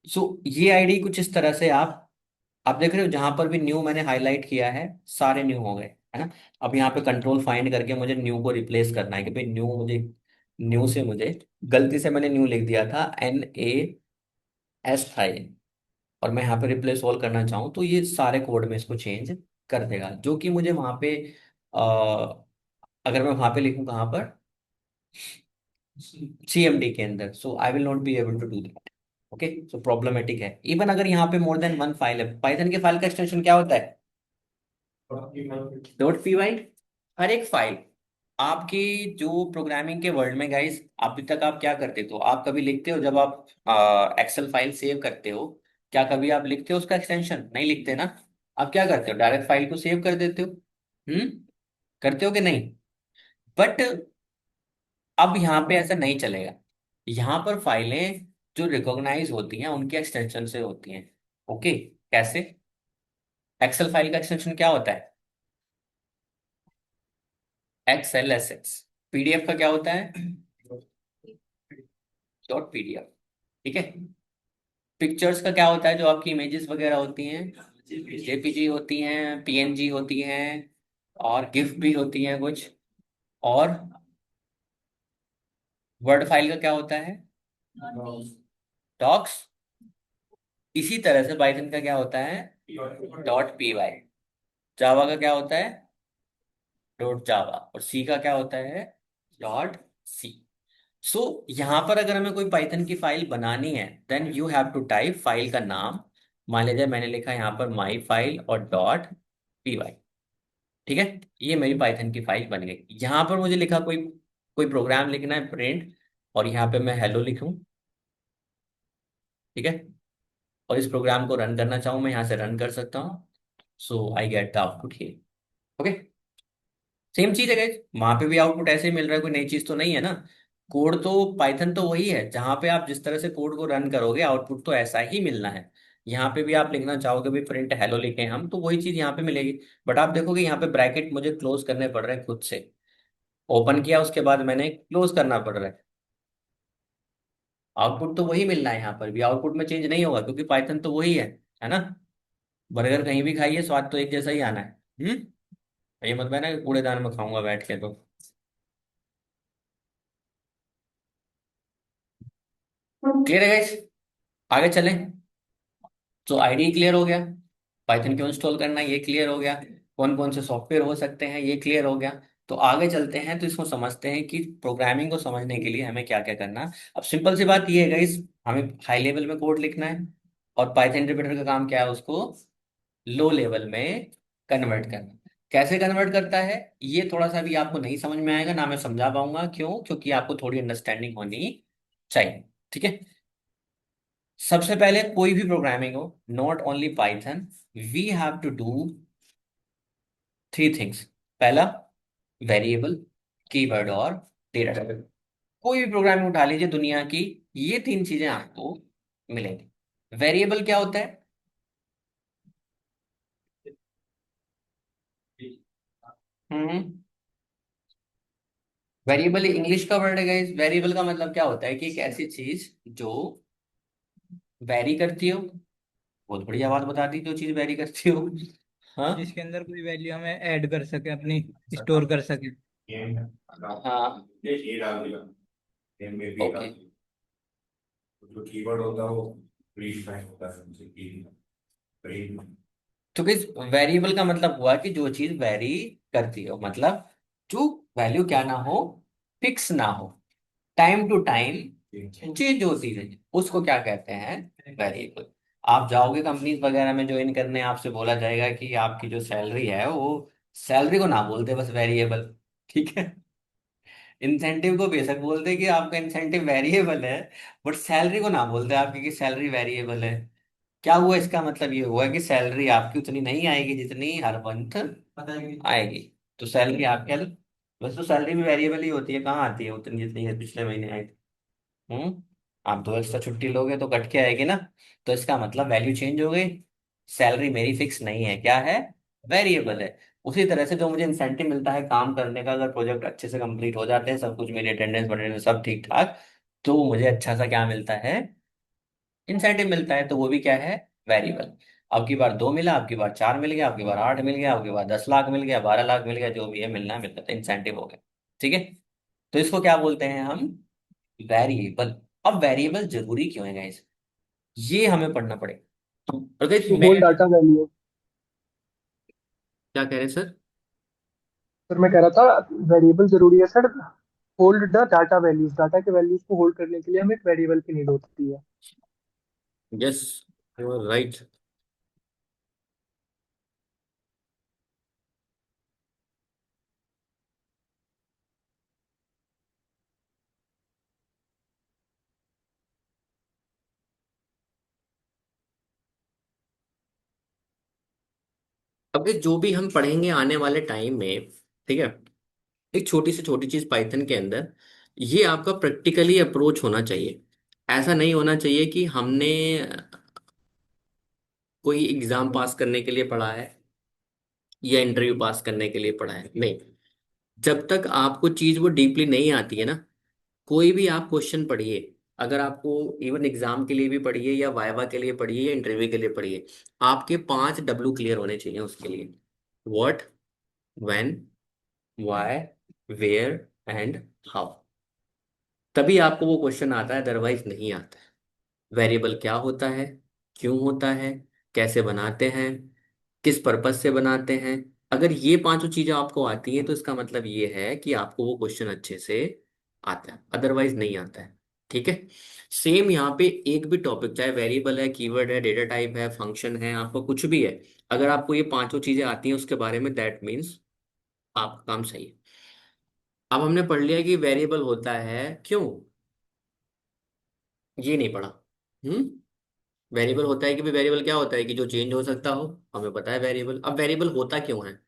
सो ये आईडी कुछ इस तरह से आप देख रहे हो जहां पर भी न्यू मैंने हाईलाइट किया है सारे न्यू हो गए, है ना। अब यहाँ पे कंट्रोल फाइंड करके मुझे न्यू को रिप्लेस करना है कि भाई न्यू मुझे, न्यू से मुझे गलती से मैंने न्यू लिख दिया था, NAS था ये, और मैं यहाँ पे रिप्लेस ऑल करना चाहूँ तो ये सारे कोड में इसको चेंज कर देगा, जो कि मुझे वहां पे अगर मैं वहां पे लिखूँ कहाँ पर, CMD के अंदर, so I will not be able to do that. Okay. So problematic है। इवन अगर यहाँ पे मोर देन वन फाइल है, पाइथन के फाइल का एक्सटेंशन क्या होता है? .py। हर एक फाइल आपकी जो प्रोग्रामिंग के वर्ल्ड में गाइस, अभी तक आप क्या करते हो, आप कभी लिखते हो जब आप एक्सेल फाइल सेव करते हो, क्या कभी आप लिखते हो उसका एक्सटेंशन? नहीं लिखते ना। आप क्या करते हो, डायरेक्ट फाइल को सेव कर देते हो। हम्म। करते हो कि नहीं? बट अब यहाँ पे ऐसा नहीं चलेगा। यहाँ पर फाइलें जो रिकॉग्नाइज होती हैं उनके एक्सटेंशन से होती हैं। ओके। कैसे? एक्सेल फाइल का एक्सटेंशन क्या होता है? XLSX। PDF का क्या होता है? .PDF। ठीक है। पिक्चर्स का क्या होता है, जो आपकी इमेजेस वगैरह होती हैं? JPG होती हैं, PNG होती हैं, और गिफ भी होती हैं कुछ। और वर्ड फाइल का क्या होता है? डॉक्स। इसी तरह से पाइथन का क्या होता है? Dot P Y. जावा का क्या होता है? डॉट जावा। और सी का क्या होता है? Dot C. सो यहां पर अगर हमें कोई पाइथन की फाइल बनानी है, then you have to type file का नाम। मान लीजिए मैंने लिखा यहाँ पर माई फाइल और डॉट पी वाई। ठीक है, ये मेरी पाइथन की फाइल बन गई। यहाँ पर मुझे लिखा कोई कोई प्रोग्राम लिखना है, प्रिंट, और यहाँ पे मैं हेलो लिखूं। ठीक है, और इस प्रोग्राम को रन करना चाहूँ, मैं यहाँ से रन कर सकता हूँ। So I get the output here. Okay, same चीज है गाइस, वहां पे भी आउटपुट ऐसे ही मिल रहा है, कोई नई चीज तो नहीं है ना। कोड तो पाइथन तो वही है, जहां पे आप जिस तरह से कोड को रन करोगे आउटपुट तो ऐसा ही मिलना है। यहाँ पे भी आप लिखना चाहोगे भी प्रिंट हेलो लिखें हम, तो वही चीज यहाँ पे मिलेगी। बट आप देखोगे यहाँ पे ब्रैकेट मुझे क्लोज करने पड़ रहे हैं खुद से। ओपन किया उसके बाद मैंने क्लोज करना पड़ रहा है। आउटपुट तो वही मिलना है, यहाँ पर भी आउटपुट में चेंज नहीं होगा क्योंकि पाइथन तो वही है ना। बर्गर कहीं भी खाइए स्वाद तो एक जैसा ही आना है। ये मत मैंने कूड़ेदान में खाऊंगा बैठ के तो। क्लियर है गाइस? आगे चलें। तो आईडी क्लियर हो गया, पाइथन क्यों इंस्टॉल करना है ये क्लियर हो गया, कौन कौन से सॉफ्टवेयर हो सकते हैं ये क्लियर हो गया। तो आगे चलते हैं, तो इसको समझते हैं कि प्रोग्रामिंग को समझने के लिए हमें क्या क्या करना है। अब सिंपल सी बात ये है गाइस, हमें हाई लेवल में कोड लिखना है, और पाइथन इंटरप्रेटर का काम क्या है? उसको लो लेवल में कन्वर्ट करना। कैसे कन्वर्ट करता है ये थोड़ा सा भी आपको नहीं समझ में आएगा ना, मैं समझा पाऊंगा। क्यों? क्योंकि आपको थोड़ी अंडरस्टैंडिंग होनी चाहिए। ठीक है, सबसे पहले कोई भी प्रोग्रामिंग हो, not only Python, we have to do three things. पहला, वेरिएबल, कीवर्ड और डेटा टाइप। कोई भी प्रोग्रामिंग उठा लीजिए दुनिया की, ये तीन चीजें आपको मिलेंगी। वेरिएबल क्या होता है? हम्म वेरिएबल इंग्लिश का वर्ड है गाइस। वेरिएबल का मतलब क्या होता है कि एक ऐसी चीज जो वेरी करती हो। बहुत बढ़िया बात बता दी, जो चीज वेरी करती हो। हाँ। जिसके अंदर कोई वैल्यू हमें ऐड कर सके, अपनी स्टोर कर सके। गेम हाँ। ये डाल दिया, गेम में भी ओके, डाल दिया। तो जो कीवर्ड होता है वो प्रीफाइन होता है, जैसे कि प्रीफ। तो किस वेरिएबल का मतलब हुआ कि जो चीज वेरी करती हो, मतलब जो वैल्यू क्या ना हो, फिक्स ना हो, टाइम टू टाइम चेंज होती रहे, उसको क्या कहते हैं? वेरिएबल। आप जाओगे कंपनीज वगैरह में ज्वाइन करने, आपसे बोला जाएगा कि आपकी जो सैलरी है वो, सैलरी को ना बोलते बस वेरिएबल। ठीक है, इंसेंटिव को बेशक बोलते कि आपका इंसेंटिव वेरिएबल है, बट सैलरी को ना बोलते आपकी कि सैलरी वेरिएबल है। क्या हुआ? इसका मतलब ये हुआ कि सैलरी आपकी उतनी नहीं आएगी जितनी हर मंथ आएगी। तो सैलरी आपके, वैसे तो सैलरी भी वेरिएबल ही होती है, कहाँ आती है उतनी जितनी है पिछले महीने आई थी। आप दो एक्स्ट्रा छुट्टी लोगे तो कट के आएगी ना। तो इसका मतलब वैल्यू चेंज हो गई। सैलरी मेरी फिक्स नहीं है, क्या है? वेरिएबल है। उसी तरह से जो मुझे इंसेंटिव मिलता है काम करने का, अगर प्रोजेक्ट अच्छे से कंप्लीट हो जाते हैं, सब कुछ मेरी अटेंडेंस वटेंडेंस सब ठीक ठाक, तो मुझे अच्छा सा क्या मिलता है? इंसेंटिव मिलता है। तो वो भी क्या है? वेरिएबल। अब की बार 2 मिला, अब की बार 4 मिल गया, अब की बार 8 मिल गया, अब की बार 10 लाख मिल गया, 12 लाख मिल गया, जो भी है मिलना है मिलता है, इंसेंटिव हो गया। ठीक है, तो इसको क्या बोलते हैं हम? वेरिएबल। अब वेरिएबल जरूरी क्यों है गाइस, ये हमें पढ़ना पड़ेगा। तो अगर टू मैं, होल्ड डाटा वैल्यू। क्या कह रहे हैं सर? सर मैं कह रहा था वेरिएबल जरूरी है sir. Hold the data values, data के वैल्यूज को होल्ड करने के लिए हमें एक वेरिएबल की नीड होती है। Yes, you are right. अब ये जो भी हम पढ़ेंगे आने वाले टाइम में, ठीक है, एक छोटी से छोटी चीज पाइथन के अंदर, ये आपका प्रैक्टिकली अप्रोच होना चाहिए। ऐसा नहीं होना चाहिए कि हमने कोई एग्जाम पास करने के लिए पढ़ा है या इंटरव्यू पास करने के लिए पढ़ा है, नहीं। जब तक आपको चीज वो डीपली नहीं आती है ना, कोई भी आप क्वेश्चन पढ़िए, अगर आपको इवन एग्जाम के लिए भी पढ़िए या वाइवा के लिए पढ़िए या इंटरव्यू के लिए पढ़िए, आपके 5 W क्लियर होने चाहिए उसके लिए। What, when, why, where and how. तभी आपको वो क्वेश्चन आता है, अदरवाइज नहीं आता है। वेरिएबल क्या होता है, क्यों होता है, कैसे बनाते हैं, किस पर्पज से बनाते हैं। अगर ये पांचों चीजें आपको आती हैं तो इसका मतलब ये है कि आपको वो क्वेश्चन अच्छे से आता है, अदरवाइज नहीं आता है। ठीक है। सेम यहाँ पे एक भी टॉपिक, चाहे वेरिएबल है, कीवर्ड है, डेटा टाइप है, फंक्शन है, आपका कुछ भी है, अगर आपको ये पांचों चीजें आती हैं उसके बारे में, दैट मीन्स आपका काम सही है। अब हमने पढ़ लिया कि वेरिएबल होता है क्यों, ये नहीं पढ़ा। वेरिएबल होता है कि भाई, वेरिएबल क्या होता है कि जो चेंज हो सकता हो, हमें पता है वेरिएबल। अब वेरिएबल होता क्यों है,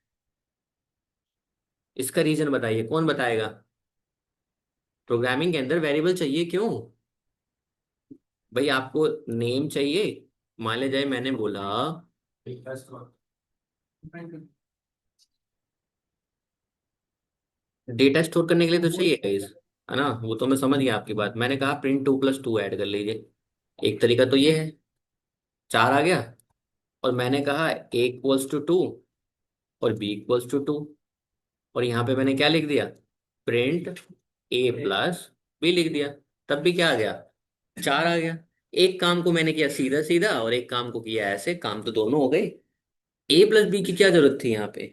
इसका रीजन बताइए, कौन बताएगा। प्रोग्रामिंग के अंदर वेरिएबल चाहिए क्यों। भाई आपको नेम चाहिए, मान ले जाए मैंने बोला डेटा स्टोर करने के लिए तो चाहिए गाइस, है ना, वो तो मैं समझ गया आपकी बात। मैंने कहा प्रिंट 2+2 ऐड कर लीजिए, एक तरीका तो ये है, 4 आ गया। और मैंने कहा A = 2 और B = 2, और यहाँ पे मैंने क्या लिख दिया, प्रिंट A+B लिख दिया, तब भी क्या आ गया, 4 आ गया। एक काम को मैंने किया सीधा सीधा और एक काम को किया ऐसे, काम तो दोनों हो गए। A+B की क्या जरूरत थी यहाँ पे।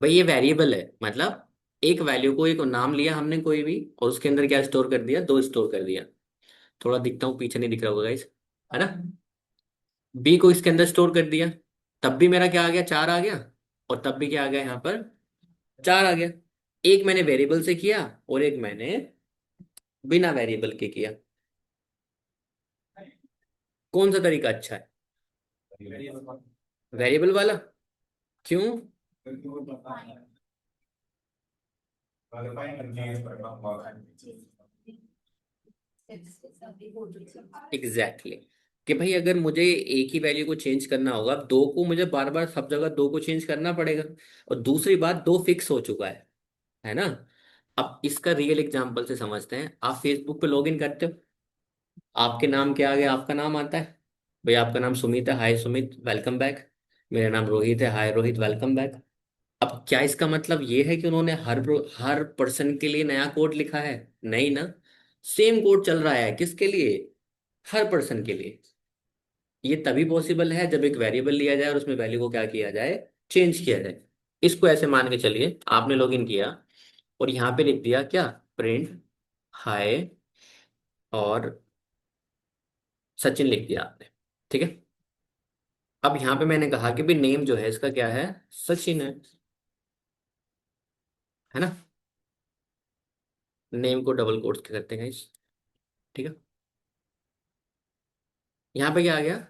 भाई ये वेरिएबल है, मतलब एक वैल्यू को, एक नाम लिया हमने कोई भी, और उसके अंदर क्या स्टोर कर दिया, दो स्टोर कर दिया। थोड़ा दिखता हूँ, पीछे नहीं दिख रहा होगा गाइस, है ना। बी को इसके अंदर स्टोर कर दिया, तब भी मेरा क्या आ गया, 4 आ गया। और तब भी क्या आ गया यहाँ पर, 4 आ गया। एक मैंने वेरिएबल से किया और एक मैंने बिना वेरिएबल के किया, कौन सा तरीका अच्छा है, वेरिएबल वाला। क्यों। Exactly exactly. कि भाई अगर मुझे एक ही वैल्यू को चेंज करना होगा, अब दो को मुझे बार बार सब जगह दो को चेंज करना पड़ेगा। और दूसरी बात, दो फिक्स हो चुका है ना। अब इसका रियल एग्जांपल से समझते हैं। आप फेसबुक पे लॉगिन करते हो, आपके नाम के आगे आपका नाम आता है। भाई आपका नाम सुमित है, हाय सुमित वेलकम बैक। मेरा नाम रोहित है, हाय रोहित वेलकम बैक। अब क्या इसका मतलब ये है कि उन्होंने हर पर्सन के लिए नया कोड लिखा है, नहीं ना। सेम कोड चल रहा है किसके लिए, हर पर्सन के लिए। ये तभी पॉसिबल है जब एक वेरिएबल लिया जाए और उसमें वैल्यू को क्या किया जाए, चेंज किया जाए। इसको ऐसे मान के चलिए, आपने लॉगिन किया और यहाँ पे लिख दिया क्या, प्रिंट हाय और सचिन लिख दिया आपने। ठीक है। अब यहाँ पे मैंने कहा कि भाई नेम जो है इसका क्या है, सचिन है ना। नेम को डबल कोट्स करते हैं इस, ठीक है। यहाँ पे क्या आ गया,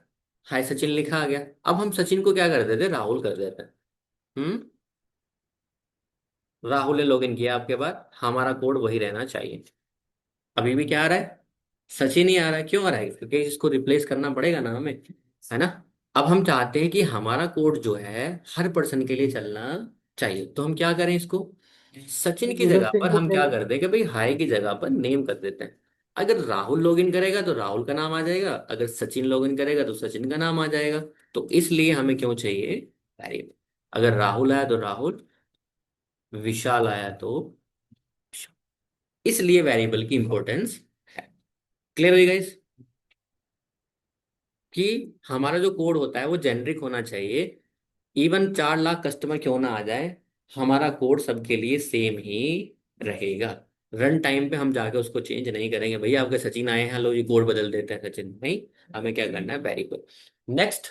हाय सचिन लिखा आ गया। अब हम सचिन को क्या कर देते, राहुल कर देते हैं। राहुल ने लॉगिन किया आपके बाद, हमारा कोड वही रहना चाहिए। अभी भी क्या आ रहा है, सचिन ही आ रहा है। क्यों आ रहा है, क्योंकि इसको रिप्लेस करना पड़ेगा ना हमें, है ना। अब हम चाहते हैं कि हमारा कोड जो है हर पर्सन के लिए चलना चाहिए, तो हम क्या करें इसको, सचिन की यूजर जगह से पर इनपुट हम क्या लेंगे। कर दें कि भाई हाय की जगह पर नेम कर देते हैं। अगर राहुल लॉगिन करेगा तो राहुल का नाम आ जाएगा, अगर सचिन लॉगिन करेगा तो सचिन का नाम आ जाएगा। तो इसलिए हमें क्यों चाहिए वेरिएबल। अगर राहुल आया तो राहुल, विशाल आया तो विशाल। इसलिए वेरिएबल की इंपॉर्टेंस है। क्लियर हुई गाइस, कि हमारा जो कोड होता है वो जेनरिक होना चाहिए। इवन 4 लाख कस्टमर क्यों ना आ जाए, हमारा कोड सबके लिए सेम ही रहेगा। रन टाइम पे हम जाके उसको चेंज नहीं करेंगे, भैया आपके सचिन आए हैं लो ये कोड बदल देते हैं, सचिन नहीं। हमें क्या करना है, वेरी गुड। नेक्स्ट,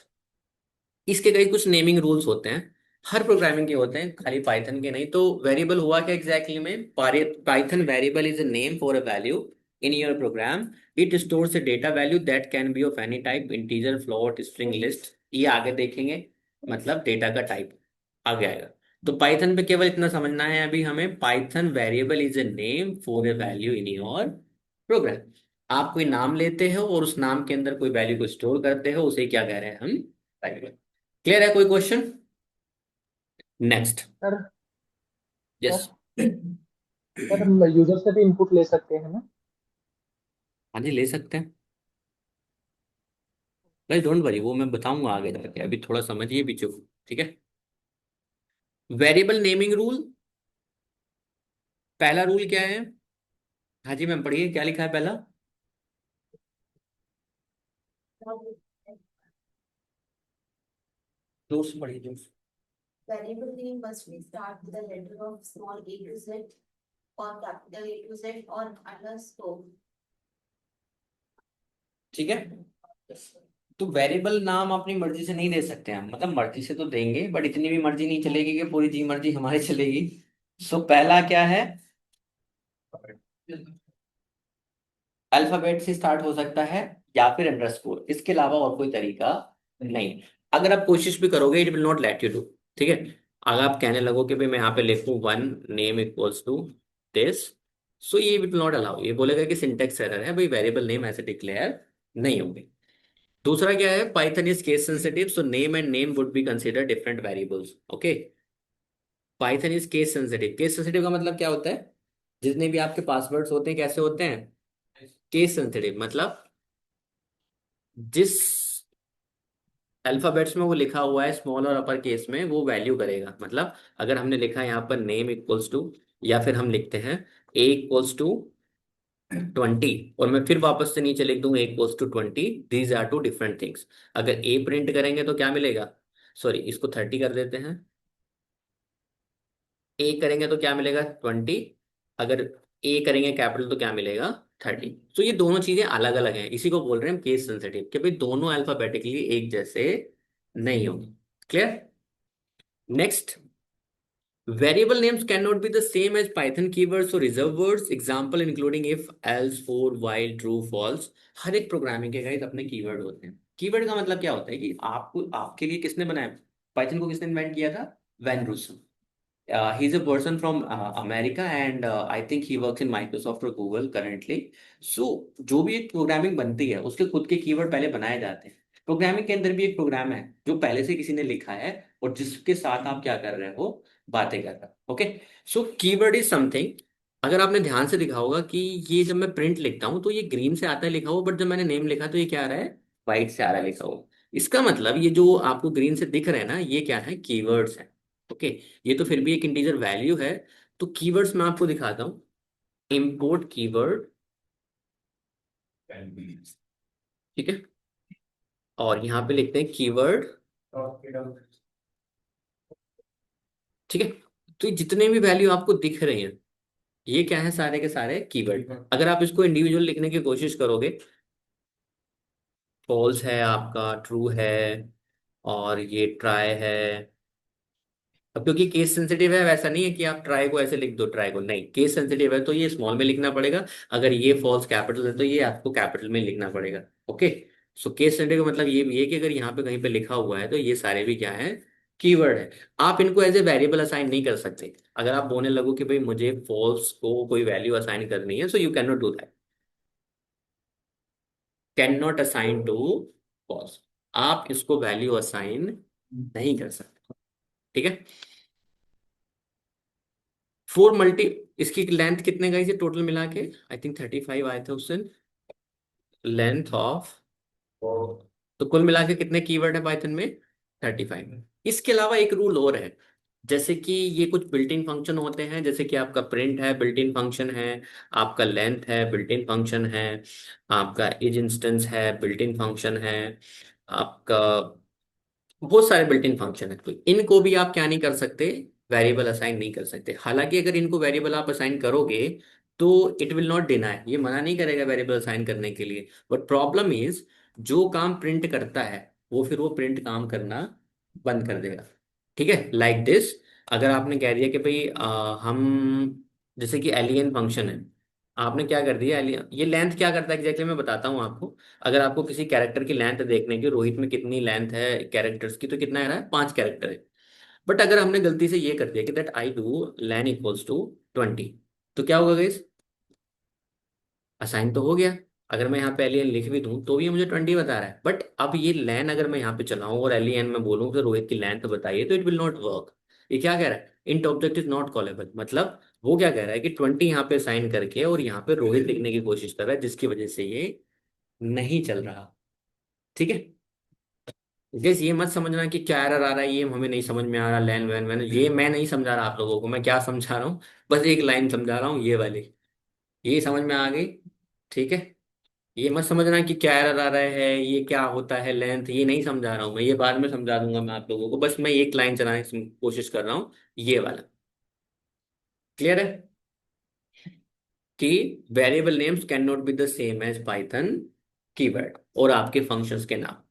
इसके कई कुछ नेमिंग रूल्स होते हैं, हर प्रोग्रामिंग के होते हैं, खाली पाइथन के नहीं। तो वेरिएबल हुआ क्या एग्जैक्टली में, Python variable is a name for a value in your program. It stores a data value that can be of any type, integer, float, string, list. ये आगे देखेंगे, मतलब डेटा का टाइप आगे आएगा। तो पाइथन पे केवल इतना समझना है अभी हमें, Python variable is a name for a value in your program. आप कोई नाम लेते हो और उस नाम के अंदर कोई वैल्यू को स्टोर करते हो, उसे क्या कह रहे हैं हम, वेरिएबल। क्लियर है, कोई question. Next. Sir yes. Sir sir हम यूजर से भी इनपुट ले सकते हैं ना। हाँ जी, ले सकते हैं भाई, डोंट वरी, वो मैं बताऊंगा आगे जाके, अभी थोड़ा समझिए भी चुप। ठीक है। वेरिएबल नेमिंग रूल, पहला रूल क्या है, हाँ जी मैम, पढ़िए क्या लिखा है पहला। जोर से पढ़िए, जोर से। Variable name must be start with the letter of small a to z or capital A to Z or underscore. ठीक है, तो वेरिएबल नाम अपनी मर्जी से नहीं दे सकते हम, मतलब मर्जी से तो देंगे बट इतनी भी मर्जी नहीं चलेगी कि पूरी जी मर्जी हमारी चलेगी। सो पहला क्या है, अल्फाबेट से स्टार्ट हो सकता है या फिर अंडरस्कोर, इसके अलावा और कोई तरीका नहीं। अगर आप कोशिश भी करोगे it will not let you do. ठीक है, अगर आप कहने लगो कि भाई मैं यहाँ पे लिखूं one name equals to this, so ये विल नॉट अलाउ, ये बोलेगा कि सिंटेक्स एरर है भाई, वेरिएबल नेम ऐसे डिक्लेयर नहीं होंगे। दूसरा क्या है, Python is case sensitive, so name and name would be consider different variables. Okay, Python is case sensitive, case sensitive का मतलब क्या होता है, जितने भी आपके पासवर्ड्स होते हैं कैसे होते हैं, केस सेंसिटिव, मतलब जिस अल्फाबेट्स में वो लिखा हुआ है स्मॉल और अपर केस में वो वैल्यू करेगा। मतलब अगर हमने लिखा है यहाँ पर नेम इक्वल्स टू, या फिर हम लिखते हैं ए इक्वल्स टू 20, और मैं फिर वापस से नीचे लिख दूंगा A equals to 20, these are two different things. अगर ए प्रिंट करेंगे तो क्या मिलेगा, सॉरी इसको 30 कर देते हैं, ए करेंगे तो क्या मिलेगा 20, अगर ए करेंगे कैपिटल तो क्या मिलेगा 30। तो ये दोनों चीजें अलग अलग हैं, इसी को बोल रहे हैं केस सेंसिटिव, कि भाई दोनों अल्फाबेटिकली एक जैसे नहीं होंगे। Clear. Next, variable names cannot be the same as Python keywords or reserve words. Example including if, else, for, while, true, false. हर एक प्रोग्रामिंग के गाइस अपने कीवर्ड होते हैं। कीवर्ड का मतलब क्या होता है कि आपको, आपके लिए किसने बनाया, पाइथन को किसने इन्वेंट किया था, van Rossum. He is a person from America and I think he works in Microsoft और गूगल करेंटली। सो जो भी एक प्रोग्रामिंग बनती है उसके खुद के कीवर्ड पहले बनाए जाते हैं। प्रोग्रामिंग के अंदर भी एक प्रोग्राम है जो पहले से किसी ने लिखा है और जिसके साथ आप क्या कर रहे हो, बातें कर रहे हो। Okay, so keyword is something, अगर आपने ध्यान से देखा होगा कि ये जब मैं प्रिंट लिखता हूँ तो ये ग्रीन से आता है लिखा हुआ, बट जब मैंने नेम लिखा तो ये क्या आ रहा है, व्हाइट से आ रहा है लिखा हुआ। इसका मतलब ये जो आपको ग्रीन से दिख रहे हैं ना, ये क्या है, कीवर्ड्स है। ओके, ये तो फिर भी एक इंटीजर वैल्यू है। तो कीवर्ड्स मैं आपको दिखाता हूँ, इंपोर्ट कीवर्ड। ठीक है, और यहाँ पे लिखते हैं कीवर्ड। ठीक है, तो ये जितने भी वैल्यू आपको दिख रहे हैं ये क्या है, सारे के सारे कीवर्ड। अगर आप इसको इंडिविजुअल लिखने की कोशिश करोगे, फॉल्स है आपका, ट्रू है, और ये ट्राई है। अब क्योंकि केस सेंसिटिव है, वैसा नहीं है कि आप ट्राई को ऐसे लिख दो, ट्राई को नहीं, केस सेंसिटिव है तो ये स्मॉल में लिखना पड़ेगा, अगर ये फॉल्स कैपिटल है तो ये आपको कैपिटल में लिखना पड़ेगा। ओके, सो केस सेंसिटिव का मतलब ये भी है कि अगर यहाँ पे कहीं पे लिखा हुआ है तो ये सारे भी क्या है, कीवर्ड है। आप इनको एज ए वेरिएबल असाइन नहीं कर सकते। अगर आप बोलने लगो कि भाई मुझे फॉल्स को कोई वैल्यू असाइन करनी है, so you can not do that, can not assign to false, आप इसको वैल्यू असाइन नहीं कर सकते। ठीक है, फोर मल्टी, इसकी लेंथ कितने का इसे टोटल मिला के, आई थिंक 35 आए थे उस दिन, लेंथ ऑफ, तो कुल मिला के कितने कीवर्ड है पाइथन में, 35। इसके अलावा एक रूल और है, जैसे कि ये कुछ बिल्ट इन फंक्शन होते हैं, जैसे कि आपका प्रिंट है बिल्ट इन फंक्शन है, आपका लेंथ है बिल्ट इन फंक्शन है, आपका इज इंस्टेंस है बिल्ट इन फंक्शन है, आपका बहुत सारे बिल्ट इन फंक्शन है। तो इनको भी आप क्या नहीं कर सकते, वेरिएबल असाइन नहीं कर सकते। हालांकि अगर इनको वेरिएबल आप असाइन करोगे तो इट विल नॉट डिनाई, ये मना नहीं करेगा वेरिएबल असाइन करने के लिए, बट प्रॉब्लम इज जो काम प्रिंट करता है वो फिर वो प्रिंट काम करना बंद कर देगा। ठीक है, लाइक दिस, अगर आपने कह दिया कि भाई हम, जैसे कि एलियन फंक्शन है, आपने क्या कर दिया एलियन, ये लेंथ क्या करता है एग्जैक्टली मैं बताता हूँ आपको। अगर आपको किसी कैरेक्टर की लेंथ देखने की, रोहित में कितनी लेंथ है कैरेक्टर्स की, तो कितना आ रहा है, 5 कैरेक्टर है। बट अगर हमने गलती से ये कर दिया कि that I do len equals to 20, तो क्या होगा गाइस, असाइन तो हो गया। अगर मैं यहाँ पे एलियन लिख भी दूं तो भी ये मुझे 20 बता रहा है, बट अब ये लेन अगर मैं यहाँ पे चलाऊं और एलियन में बोलूँ कि रोहित की लेंथ बताइए, तो इट विल नॉट वर्क। ये क्या कह रहा है, int object is not callable, मतलब वो क्या कह रहा है कि 20 यहाँ पे साइन करके और यहाँ पे रोहित लिखने की कोशिश कर रहा है, जिसकी वजह से ये नहीं चल रहा। ठीक है, गैस ये मत समझना कि क्या एरर आ रहा है, ये हमें नहीं समझ में आ रहा, लैन वैन वैन, ये मैं नहीं समझा रहा आप लोगों को, मैं क्या समझा रहा हूँ, बस एक लाइन समझा रहा हूँ, ये वाली। ये समझ में आ गई? ठीक है। ये मत समझना कि क्या एरर आ रहा है, ये क्या होता है लेंथ, ये नहीं समझा रहा हूँ मैं, ये बाद में समझा दूंगा मैं आप लोगों को, बस मैं एक लाइन चलाने की कोशिश कर रहा हूँ, ये वाला। क्लियर है कि variable names can not be the same as Python keyword और आपके फंक्शंस के नाम।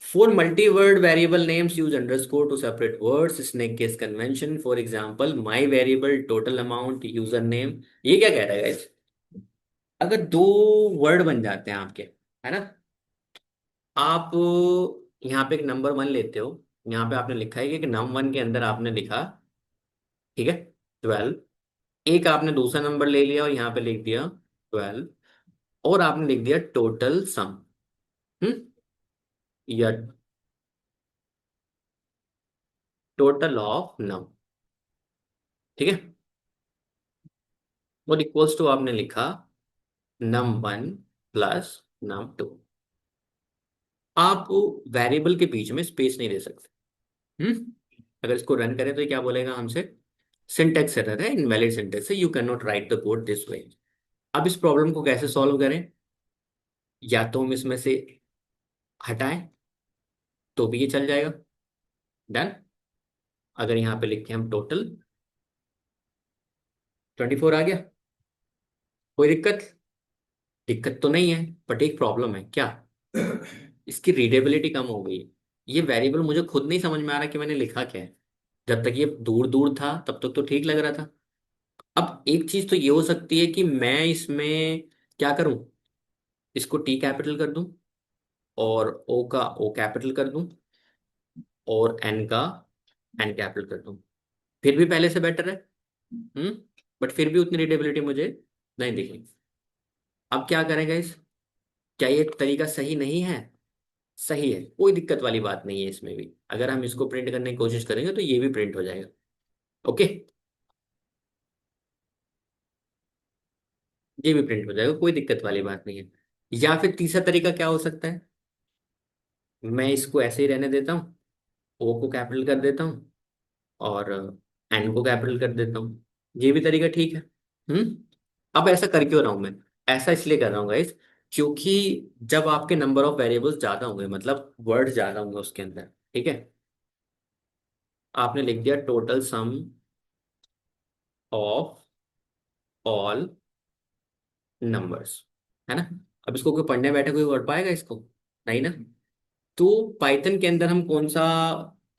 For multi-word variable names, use underscore to separate words. Snake case convention. For example, my variable total amount username. ये क्या कह रहा है guys? अगर दो वर्ड बन जाते हैं आपके, है ना, आप यहाँ पे एक नंबर वन लेते हो, यहाँ पे आपने लिखा है कि नम वन के अंदर आपने लिखा, ठीक है, 12। एक आपने दूसरा नंबर ले लिया और यहाँ पे लिख दिया 12, और आपने लिख दिया टोटल सम, हम्म, या टोटल ऑफ नम, ठीक है, और इक्वल्स टू आपने लिखा num one plus num two. आप वेरिएबल के बीच में स्पेस नहीं दे सकते। अगर इसको रन करें तो ये क्या बोलेगा हमसे? सिंटेक्स एरर है, इनवैलिड सिंटेक्स है, you can not right the code this way. अब इस प्रॉब्लम को कैसे सॉल्व करें? या तो हम इसमें से हटाएं तो भी ये चल जाएगा, डन। अगर यहाँ पे लिखे हम टोटल 24 आ गया, कोई दिक्कत? दिक्कत तो नहीं है, बट एक प्रॉब्लम है। क्या? इसकी रीडेबिलिटी कम हो गई है। ये वेरिएबल मुझे खुद नहीं समझ में आ रहा कि मैंने लिखा क्या है। जब तक ये दूर दूर था तब तक तो ठीक लग रहा था। अब एक चीज तो ये हो सकती है कि मैं इसमें क्या करूं, इसको टी कैपिटल कर दूं और ओ का ओ कैपिटल कर दूं और एन का एन कैपिटल कर दूं, फिर भी पहले से बेटर है। हम्म। बट फिर भी उतनी रीडेबिलिटी मुझे नहीं दिखी। अब क्या करेंगे इस, क्या ये तरीका सही नहीं है? सही है, कोई दिक्कत वाली बात नहीं है इसमें भी। अगर हम इसको प्रिंट करने की कोशिश करेंगे तो ये भी प्रिंट हो जाएगा। ओके, ये भी प्रिंट हो जाएगा, कोई दिक्कत वाली बात नहीं है। या फिर तीसरा तरीका क्या हो सकता है? मैं इसको ऐसे ही रहने देता हूँ, ओ को कैपिटल कर देता हूँ और एन को कैपिटल कर देता हूँ। ये भी तरीका ठीक है। हम्म। अब ऐसा कर क्यों रहा हूं मैं? ऐसा इसलिए कर रहा हूँ गाइस, क्योंकि जब आपके नंबर ऑफ वेरिएबल्स ज्यादा होंगे, मतलब वर्ड ज्यादा होंगे उसके अंदर, ठीक है, आपने लिख दिया total sum of all numbers, है ना। अब इसको कोई पढ़ने बैठे कोई पढ़ पाएगा इसको? नहीं ना। तो पाइथन के अंदर हम कौन सा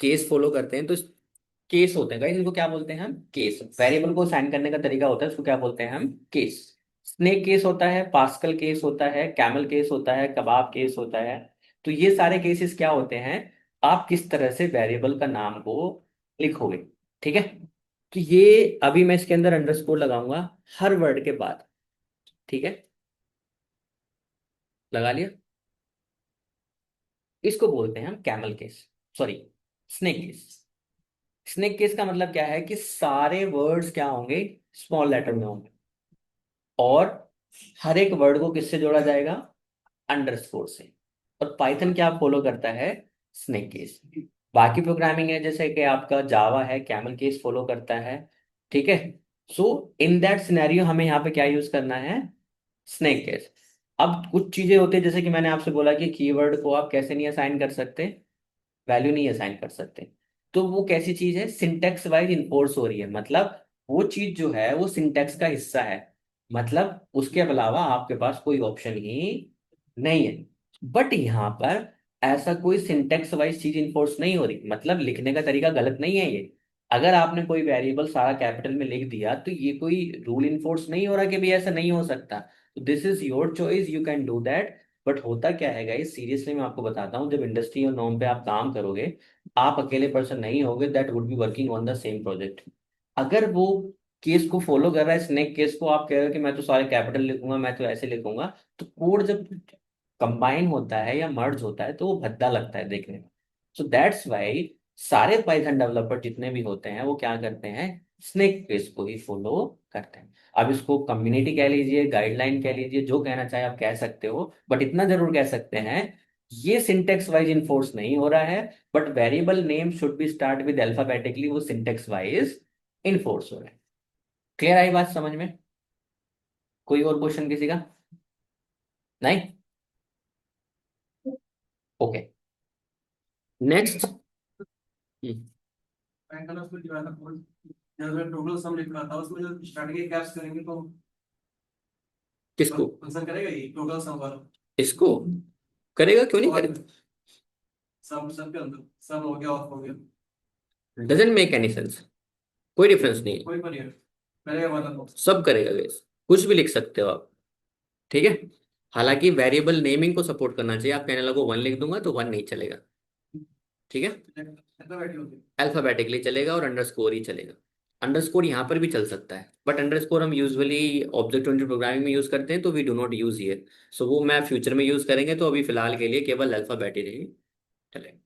केस फॉलो करते हैं? तो केस होते हैं गाइस, इनको क्या बोलते हैं हम? केस। वेरिएबल को साइन करने का तरीका होता है, उसको क्या बोलते हैं हम? केस। स्नेक केस होता है, पास्कल केस होता है, कैमल केस होता है, कबाब केस होता है। तो ये सारे केसेस क्या होते हैं? आप किस तरह से वेरिएबल का नाम को लिखोगे, ठीक है। तो ये अभी मैं इसके अंदर अंडरस्कोर लगाऊंगा हर वर्ड के बाद, ठीक है, लगा लिया। इसको बोलते हैं हम camel case, sorry, snake case. Snake case का मतलब क्या है कि सारे वर्ड्स क्या होंगे? स्मॉल लेटर में होंगे, और हर एक वर्ड को किससे जोड़ा जाएगा? अंडरस्कोर से। और पाइथन क्या फॉलो करता है? Snake case. बाकी प्रोग्रामिंग है जैसे कि आपका जावा है, कैमल केस फॉलो करता है, ठीक है। सो इन दैट सिनेरियो हमें यहाँ पे क्या यूज करना है? Snake case. अब कुछ चीजें होती है जैसे कि मैंने आपसे बोला कि कीवर्ड को आप कैसे नहीं असाइन कर सकते, वैल्यू नहीं असाइन कर सकते। तो वो कैसी चीज है? सिंटेक्स वाइज इन्फोर्स हो रही है, मतलब वो चीज जो है वो सिंटेक्स का हिस्सा है, मतलब उसके अलावा आपके पास कोई ऑप्शन ही नहीं है। बट यहाँ पर ऐसा कोई सिंटेक्स वाइज चीज इन्फोर्स नहीं हो रही, मतलब लिखने का तरीका गलत नहीं है ये। अगर आपने कोई वेरिएबल सारा कैपिटल में लिख दिया तो ये कोई रूल इन्फोर्स नहीं हो रहा कि भी ऐसा नहीं हो सकता। This is your choice, you can do that. But होता क्या है गाइस, सीरियसली मैं आपको बताता हूँ, जब इंडस्ट्री और नॉर्म पे आप काम करोगे, आप अकेले पर्सन नहीं होगे that would be working on the same project. अगर वो केस को फॉलो कर रहा है, स्नेक केस को, आप कह रहे हो कि मैं तो सारे कैपिटल लिखूंगा, मैं तो ऐसे लिखूंगा, तो कोड जब कंबाइन होता है या मर्ज होता है तो वो भद्दा लगता है देखने में। सो दैट्स वाई सारे पाइथन डेवलपर जितने भी होते हैं वो क्या करते हैं? स्नेक केस को ही फॉलो करते हैं। अब इसको कम्युनिटी कह लीजिए, गाइडलाइन कह लीजिए, जो कहना चाहे आप कह सकते हो, बट इतना जरूर कह सकते हैं ये सिंटेक्स वाइज इन्फोर्स नहीं हो रहा है। But variable name should be start with alphabetically, वो सिंटेक्स वाइज इन्फोर्स हो रहा है। क्लियर आई बात समझ में? कोई और क्वेश्चन किसी का? नहीं? Okay, next. बैंक का उसमें दिया था कोड, जब टोटल सम लिख रहा था उसमें जो स्टार्टिंग के कैप्स करेंगे तो किसको? आंसर करेगा ये टोटल सम वाला। इसको करेगा, क्यों नहीं और करेगा? सम सम के अंदर सम हो गया ऑफ हो गया, डजेंट मेक एनी सेंस, कोई डिफरेंस नहीं है। कोई पर नहीं है, करेगा वाला तो। सब करेगा गाइस, कुछ भी लिख सकते हो आप, ठीक है। हालांकि वेरिएबल नेमिंग को सपोर्ट करना चाहिए, आप कहने लगो वन लिख दूंगा तो वन नहीं चलेगा, ठीक है। ऐसा बैठी होती है। अल्फाबेटिकली चलेगा और अंडरस्कोर ही चलेगा। अंडरस्कोर यहाँ पर भी चल सकता है, बट अंडरस्कोर हम यूजुअली ऑब्जेक्ट ओरिएंटेड प्रोग्रामिंग में यूज करते हैं, तो we do not use here. So वो मैं फ्यूचर में यूज करेंगे, तो अभी फिलहाल के लिए केवल अल्फाबेटिक ही चलेगा।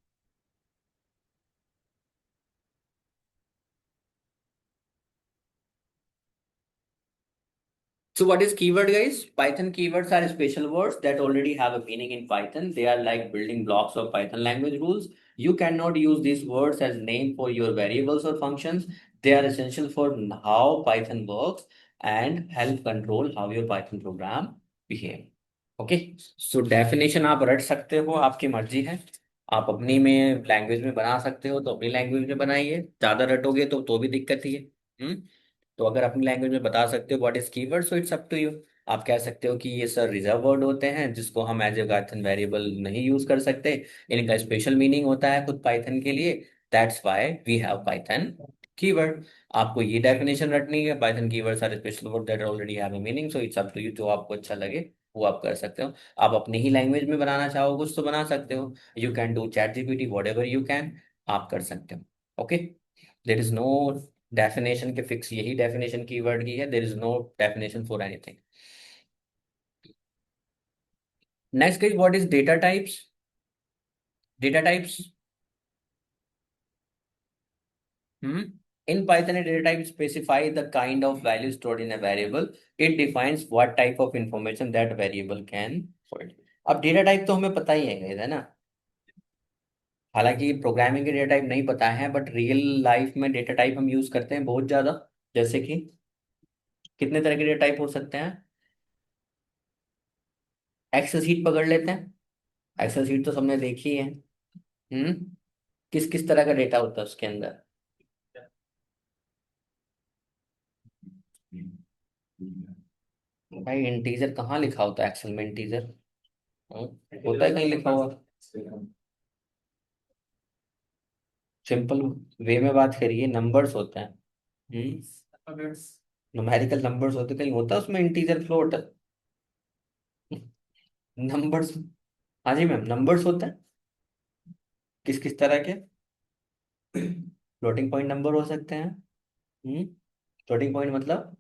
So what is keyword, guys? Python keywords are special words that already have a meaning in Python. They are like building blocks of Python language rules. You cannot use these words as name for your variables or functions. They are essential for how Python works and help control how your Python program behave. Okay, so definition आप रट सकते हो, आपकी मर्जी है। आप अपनी में लैंग्वेज में बना सकते हो तो अपनी लैंग्वेज में बनाइए, ज्यादा रटोगे तो भी दिक्कत ही है। तो अगर अपनी लैंग्वेज में बता सकते हो what is keyword, so it's up to you. आप कह सकते हो कि ये सर रिजर्व वर्ड होते हैं जिसको हम एज ए पाइथन वेरिएबल नहीं यूज कर सकते, इनका स्पेशल मीनिंग होता है खुद पाइथन के लिए, that's why we have Python keyword. आपको ये डेफिनेशन रटनी है, Python keywords are special word that already have a meaning, so it's up to you, जो आपको अच्छा लगे वो आप कर सकते हो। आप अपनी ही लैंग्वेज में बनाना चाहो कुछ तो बना सकते हो, you can do chat GPT whatever you can, आप कर सकते हो। Okay, there is no definition के फिक्स यही डेफिनेशन कीवर्ड की है, there is no definition for anything. Next is what is data types. Data types, in Python a data type specify the kind of value stored in a variable. It defines what type of information that variable can hold. अब data type तो हमें पता ही है ना, हालांकि programming के data type नहीं पता है, बट रियल लाइफ में डेटा टाइप हम यूज करते हैं बहुत ज्यादा। जैसे कि कितने तरह के डेटा टाइप हो सकते हैं? एक्सेल शीट पकड़ लेते हैं, एक्सेल शीट तो सबने देखी है। हम्म किस किस तरह का डेटा होता है उसके अंदर? भाई इंटीजर कहाँ लिखा होता है एक्सेल में? इंटीजर होता है कहीं लिखा हुआ? सिंपल वे में बात करिए, नंबर्स होते हैं। न्यूमेरिकल नंबर्स होते, कहीं होता है उसमें इंटीजर फ्लोट? नंबर्स, हाँ जी मैम, नंबर्स होते हैं। किस किस तरह के? फ्लोटिंग पॉइंट नंबर हो सकते हैं। फ्लोटिंग पॉइंट मतलब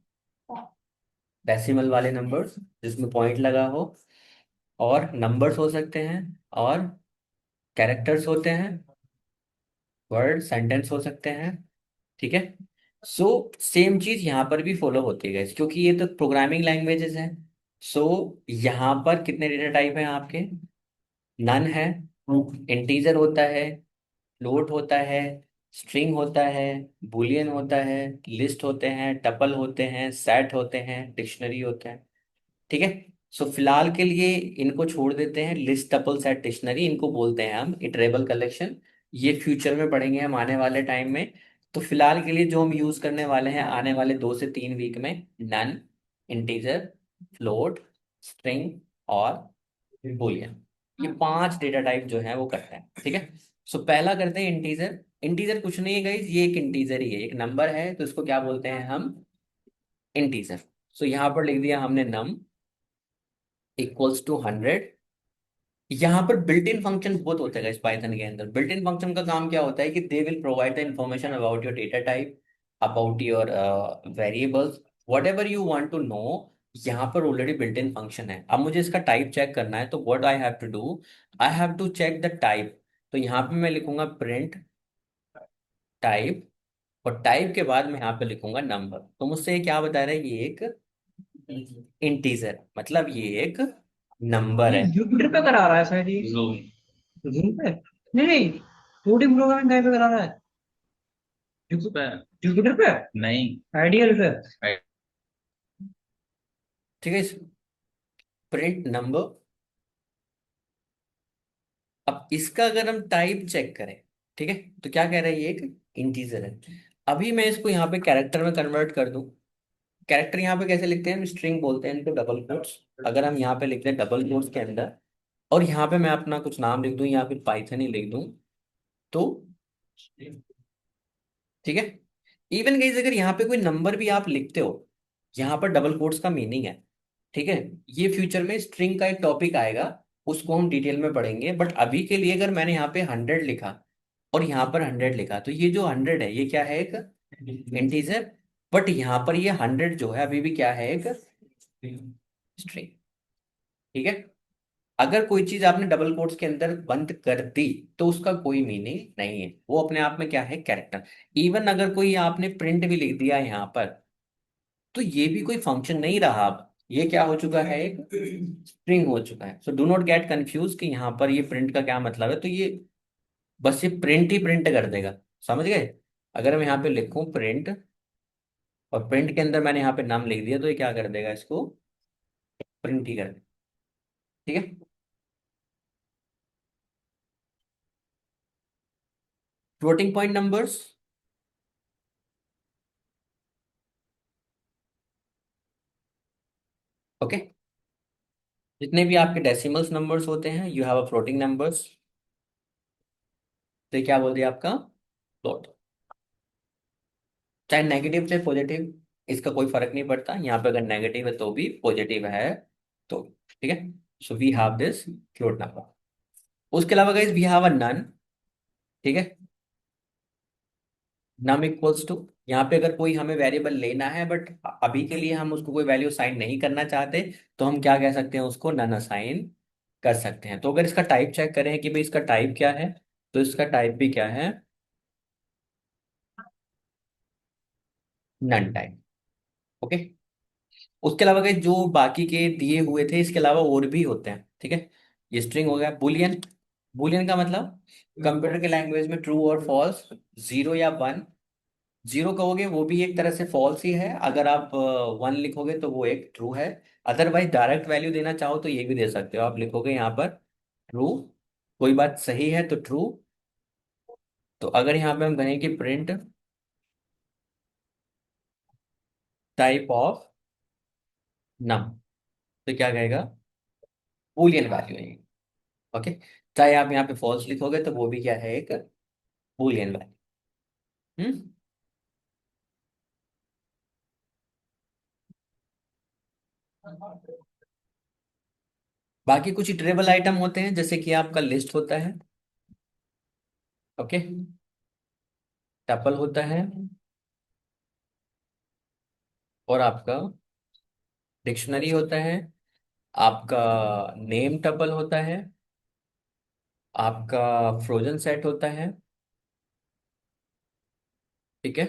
डेसिमल वाले नंबर्स जिसमें पॉइंट लगा हो, और नंबर्स हो सकते हैं, और कैरेक्टर्स होते हैं, वर्ड सेंटेंस हो सकते हैं, ठीक है। सो सेम चीज यहाँ पर भी फॉलो होती है guys, क्योंकि ये तो प्रोग्रामिंग लैंग्वेजेस हैं। सो यहाँ पर कितने डेटा टाइप हैं आपके? नन है, इंटीजर होता है, फ्लोट होता है, स्ट्रिंग होता है, बुलियन होता है, लिस्ट होते हैं, टपल होते हैं, सेट होते हैं, डिक्शनरी होते हैं, ठीक है। सो फिलहाल के लिए इनको छोड़ देते हैं, लिस्ट टपल सेट डिक्शनरी इनको बोलते हैं हम इटरेबल कलेक्शन। ये फ्यूचर में पढ़ेंगे हम आने वाले टाइम में। तो फिलहाल के लिए जो हम यूज करने वाले हैं आने वाले 2 से 3 वीक में, नन, इंटीजर, फ्लोट, स्ट्रिंग और बुलियन, ये 5 डेटा टाइप जो है वो करते हैं, ठीक है। सो पहला करते हैं इंटीजर। इंटीजर कुछ नहीं है गाइज, ये एक इंटीजर ही है, एक नंबर है, तो इसको क्या बोलते हैं हम? इंटीजर। सो यहाँ पर लिख दिया हमने नम इक्वल्स टू 100। यहाँ पर बिल्ट इन फंक्शन बहुत होता है इस पाइथन के अंदर। बिल्ट इन फंक्शन का काम क्या होता है कि they will provide the information about your data type, about your variables, whatever you want to know. यहाँ पर ऑलरेडी बिल्ट इन फंक्शन है। अब मुझे इसका टाइप चेक करना है, तो what I have to do, I have to check the type. तो यहाँ पे मैं लिखूंगा प्रिंट टाइप, और टाइप के बाद मैं यहाँ पे लिखूंगा नंबर। तो मुझसे ये क्या बता रहा है? ये एक इंटीजर, मतलब ये एक नंबर ये है। जुपिटर पे करा रहा है शायद ये। जूम पे नहीं नहीं, कोडिंग प्रोग्रामिंग कहीं पे करा रहा है? जुपिटर पे नहीं, आइडियल पे। ठीक है, प्रिंट नंबर। अब इसका अगर हम टाइप चेक करें, ठीक है, तो क्या कह रहा है, ये एक इंटीजर है। अभी मैं इसको यहाँ पे कैरेक्टर में कन्वर्ट कर दूं। कैरेक्टर यहाँ पे कैसे लिखते हैं, हम स्ट्रिंग बोलते हैं इनको, डबल कोट्स। अगर हम यहाँ पे लिखते हैं डबल कोट्स के अंदर, और यहाँ पे मैं अपना कुछ नाम लिख दूं या फिर पाइथन ही लिख दूं, तो ठीक है। इवन गाइस अगर यहाँ पे कोई नंबर भी आप लिखते हो, यहाँ पर डबल कोट्स का मीनिंग है, ठीक है। ये फ्यूचर में स्ट्रिंग का एक टॉपिक आएगा, उसको हम डिटेल में पढ़ेंगे, बट अभी के लिए अगर मैंने यहाँ पे 100 लिखा और यहाँ पर 100 लिखा, तो ये जो 100 है ये क्या है, एक इंटीजर। बट यहाँ पर ये 100 जो है अभी भी क्या है, एक स्ट्रिंग। ठीक है। अगर कोई चीज आपने डबल कोट्स के अंदर बंद कर दी, तो उसका कोई मीनिंग नहीं है, वो अपने आप में क्या है, कैरेक्टर। इवन अगर कोई आपने प्रिंट भी लिख दिया यहाँ पर, तो ये भी कोई फंक्शन नहीं रहा, अब ये क्या हो चुका है, एक स्ट्रिंग हो चुका है। So do not get confuse कि यहाँ पर ये प्रिंट का क्या मतलब है, तो ये बस ये प्रिंट ही प्रिंट कर देगा, समझ गए। अगर मैं यहाँ पे लिखूं प्रिंट, और प्रिंट के अंदर मैंने यहाँ पे नाम लिख दिया, तो ये क्या कर देगा, इसको प्रिंट ही कर देगा। ठीक है। Floating point numbers, okay. जितने भी आपके डेसिमल्स नंबर्स होते हैं, you have a floating numbers. तो ये क्या बोल दिया आपका, फ्लोट। चाहे नेगेटिव चाहे पॉजिटिव, इसका कोई फर्क नहीं पड़ता, यहाँ पे अगर नेगेटिव है तो भी, पॉजिटिव है तो भी। ठीक है। So we have this float number. उसके अलावा guys we have a none. ठीक है। नम इक्वल्स टू, यहाँ पे अगर कोई हमें वेरिएबल लेना है, बट अभी के लिए हम उसको कोई वैल्यू असाइन नहीं करना चाहते, तो हम क्या कह सकते हैं, उसको नन असाइन कर सकते हैं। तो अगर इसका टाइप चेक करें कि भाई इसका टाइप क्या है, तो इसका टाइप भी क्या है, नन टाइप। ओके। उसके अलावा कहीं जो बाकी के दिए हुए थे, इसके अलावा और भी होते हैं, ठीक है। ये स्ट्रिंग हो गया। बुलियन, बुलियन का मतलब कंप्यूटर के लैंग्वेज में ट्रू और फॉल्स, जीरो या वन। जीरो कहोगे वो भी एक तरह से फॉल्स ही है, अगर आप वन लिखोगे तो वो एक ट्रू है। अदरवाइज डायरेक्ट वैल्यू देना चाहो तो ये भी दे सकते हो, आप लिखोगे यहाँ पर ट्रू, कोई बात सही है तो ट्रू। तो अगर यहाँ पे हम कहें कि प्रिंट टाइप ऑफ नम, तो क्या कहेगा, बुलियन वैल्यू है। ओके। चाहे आप यहाँ पे फॉल्स लिखोगे तो वो भी क्या है, एक बुलियन वैल्यू। हम्म। बाकी कुछ इटरेबल आइटम होते हैं, जैसे कि आपका लिस्ट होता है, ओके, टपल होता है, और आपका डिक्शनरी होता है, आपका नेम टपल होता है, आपका फ्रोजन सेट होता है, ठीक है,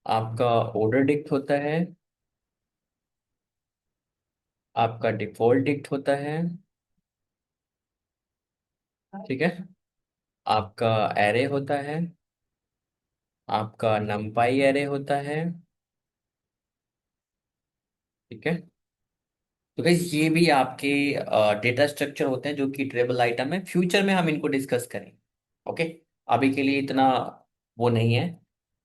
आपका ऑर्डर डिक्ट होता है, आपका डिफॉल्ट डिक्ट होता है, ठीक है, आपका एरे होता है, आपका नमपाई एरे होता है, ठीक है। तो गाइस ये भी आपके डेटा स्ट्रक्चर होते हैं जो कि ट्रेबल आइटम है, फ्यूचर में हम इनको डिस्कस करेंगे, ओके। अभी के लिए इतना वो नहीं है।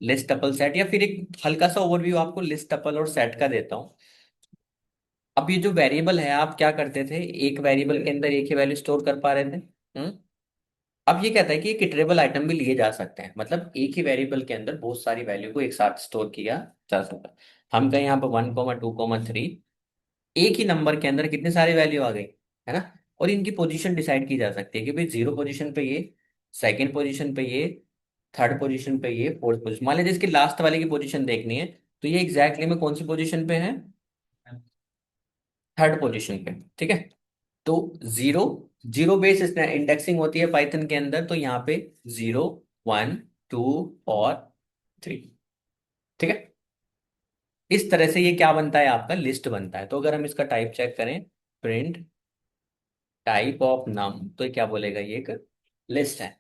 लिस्ट टपल सेट, या फिर एक हल्का सा ओवरव्यू आपको लिस्ट टपल और सेट का देता हूँ। अब ये जो वेरिएबल है, आप क्या करते थे, एक वेरिएबल के अंदर एक ही वैल्यू स्टोर कर पा रहे थे। अब ये कहता है कि एक इटरेबल आइटम भी लिए जा सकते हैं, मतलब एक ही वेरिएबल के अंदर बहुत सारी वैल्यू को एक साथ स्टोर किया जा सकता है। हम कहें यहाँ पर 1,2,3, एक ही नंबर के अंदर कितने सारे वैल्यू आ गई, है ना। और इनकी पोजीशन डिसाइड की जा सकती है कि भाई जीरो पोजीशन पे ये, सेकंड पोजीशन पे ये, थर्ड पोजीशन पे ये, फोर्थ पोजीशन। मान लीजिए इसकी लास्ट वाले की पोजीशन देखनी है, तो ये एग्जैक्टली में कौन सी पोजीशन पे है, थर्ड पोजीशन पे, ठीक है। तो जीरो, जीरो बेस इंडेक्सिंग होती है पाइथन के अंदर, तो यहाँ पे 0, 1, 2 और 3, ठीक है। इस तरह से ये क्या बनता है, आपका लिस्ट बनता है। तो अगर हम इसका टाइप चेक करें, प्रिंट टाइप ऑफ नम, तो ये क्या बोलेगा, ये एक लिस्ट है।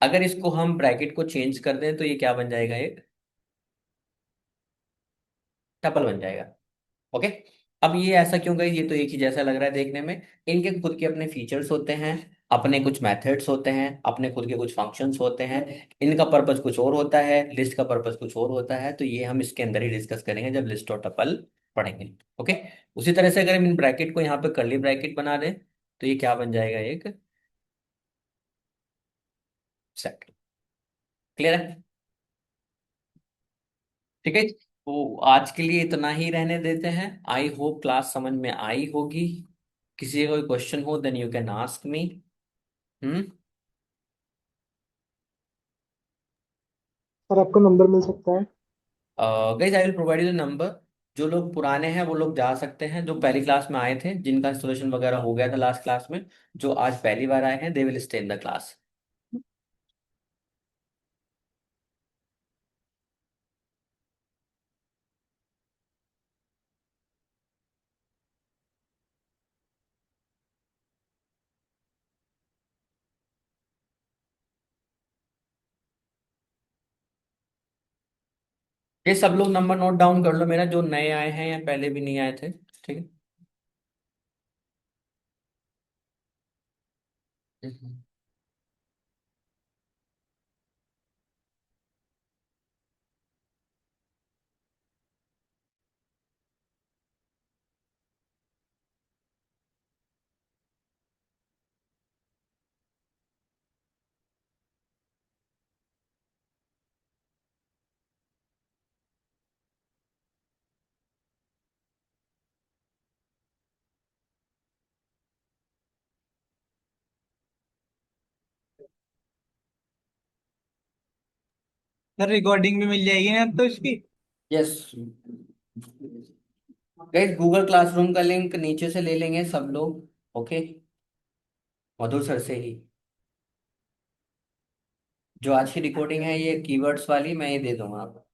अगर इसको हम ब्रैकेट को चेंज कर दें, तो ये क्या बन जाएगा, एक टपल बन जाएगा, ओके। अब ये ऐसा क्यों गई, ये तो एक ही जैसा लग रहा है देखने में। इनके खुद के अपने फीचर्स होते हैं, अपने कुछ मेथड्स होते हैं, अपने खुद के कुछ फंक्शंस होते हैं। इनका पर्पस कुछ और होता है, लिस्ट का पर्पस कुछ और होता है। तो ये हम इसके अंदर ही डिस्कस करेंगे जब लिस्ट और टपल पढ़ेंगे। ओके। उसी तरह से अगर हम इन ब्रैकेट को यहाँ पे कर्ली ब्रैकेट बना दें तो ये क्या बन जाएगा, एक सेट। क्लियर है? ठीक है। तो आज के लिए इतना ही रहने देते हैं। आई होप क्लास समझ में आई होगी। किसी का कोई क्वेश्चन हो then you can ask me. Hmm. Sir आपका नंबर मिल सकता है? Guys I will provide you the number. जो लोग पुराने हैं वो लोग जा सकते हैं, जो पहली क्लास में आए थे जिनका इंस्टॉलेशन वगैरह हो गया था लास्ट क्लास में, जो आज पहली बार आए हैं they will stay in the class. ये सब लोग नंबर नोट डाउन कर लो मेरा, जो नए आए हैं या पहले भी नहीं आए थे। ठीक है। हम्म। सर रिकॉर्डिंग भी मिल जाएगी ना अब तो इसकी? यस गाइस, गूगल क्लासरूम का लिंक नीचे से ले लेंगे सब लोग। ओके। मधुर सर से ही। जो आज की रिकॉर्डिंग है ये कीवर्ड्स वाली, मैं ये दे दूंगा आपको।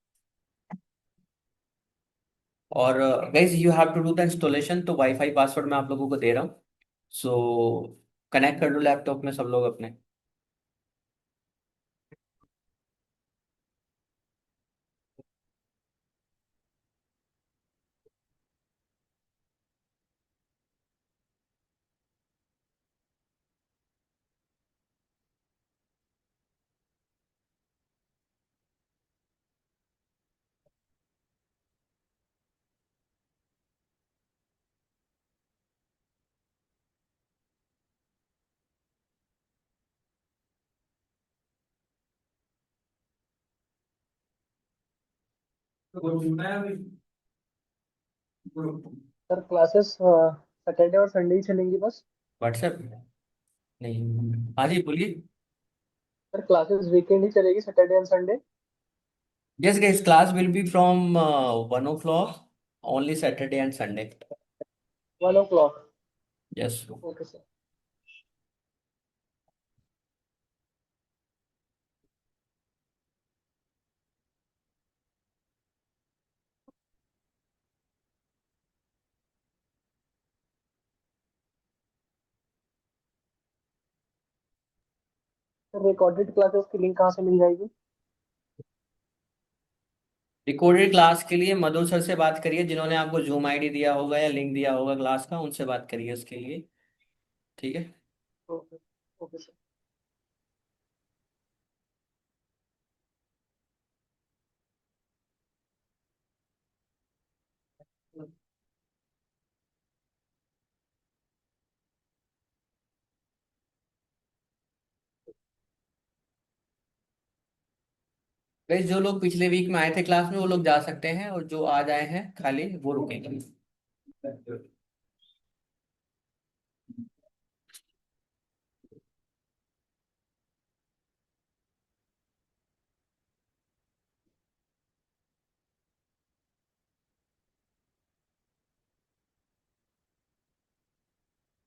और guys you have to do the installation, तो वाईफाई पासवर्ड मैं आप लोगों को दे रहा हूँ। सो कनेक्ट कर लो लैपटॉप में सब लोग अपने। तो कुछ सुनना है अभी? सर क्लासेस सैटरडे और संडे ही चलेंगी बस? व्हाट्सएप नहीं, हाँ जी बोलिए। सर क्लासेस वीकेंड ही चलेगी, Saturday and Sunday? Yes guys, class will be from 1 o'clock only Saturday and Sunday. 1 o'clock? Yes. Okay sir. Sir recorded classes की लिंक कहाँ से मिल जाएगी? रिकॉर्डेड क्लास के लिए मधुर सर से बात करिए, जिन्होंने आपको जूम आईडी दिया होगा या लिंक दिया होगा क्लास का, उनसे बात करिए उसके लिए। ठीक है। ओके। Okay sir. गाइस जो लोग पिछले वीक में आए थे क्लास में वो लोग जा सकते हैं, और जो आज आए हैं खाली वो रुकेंगे।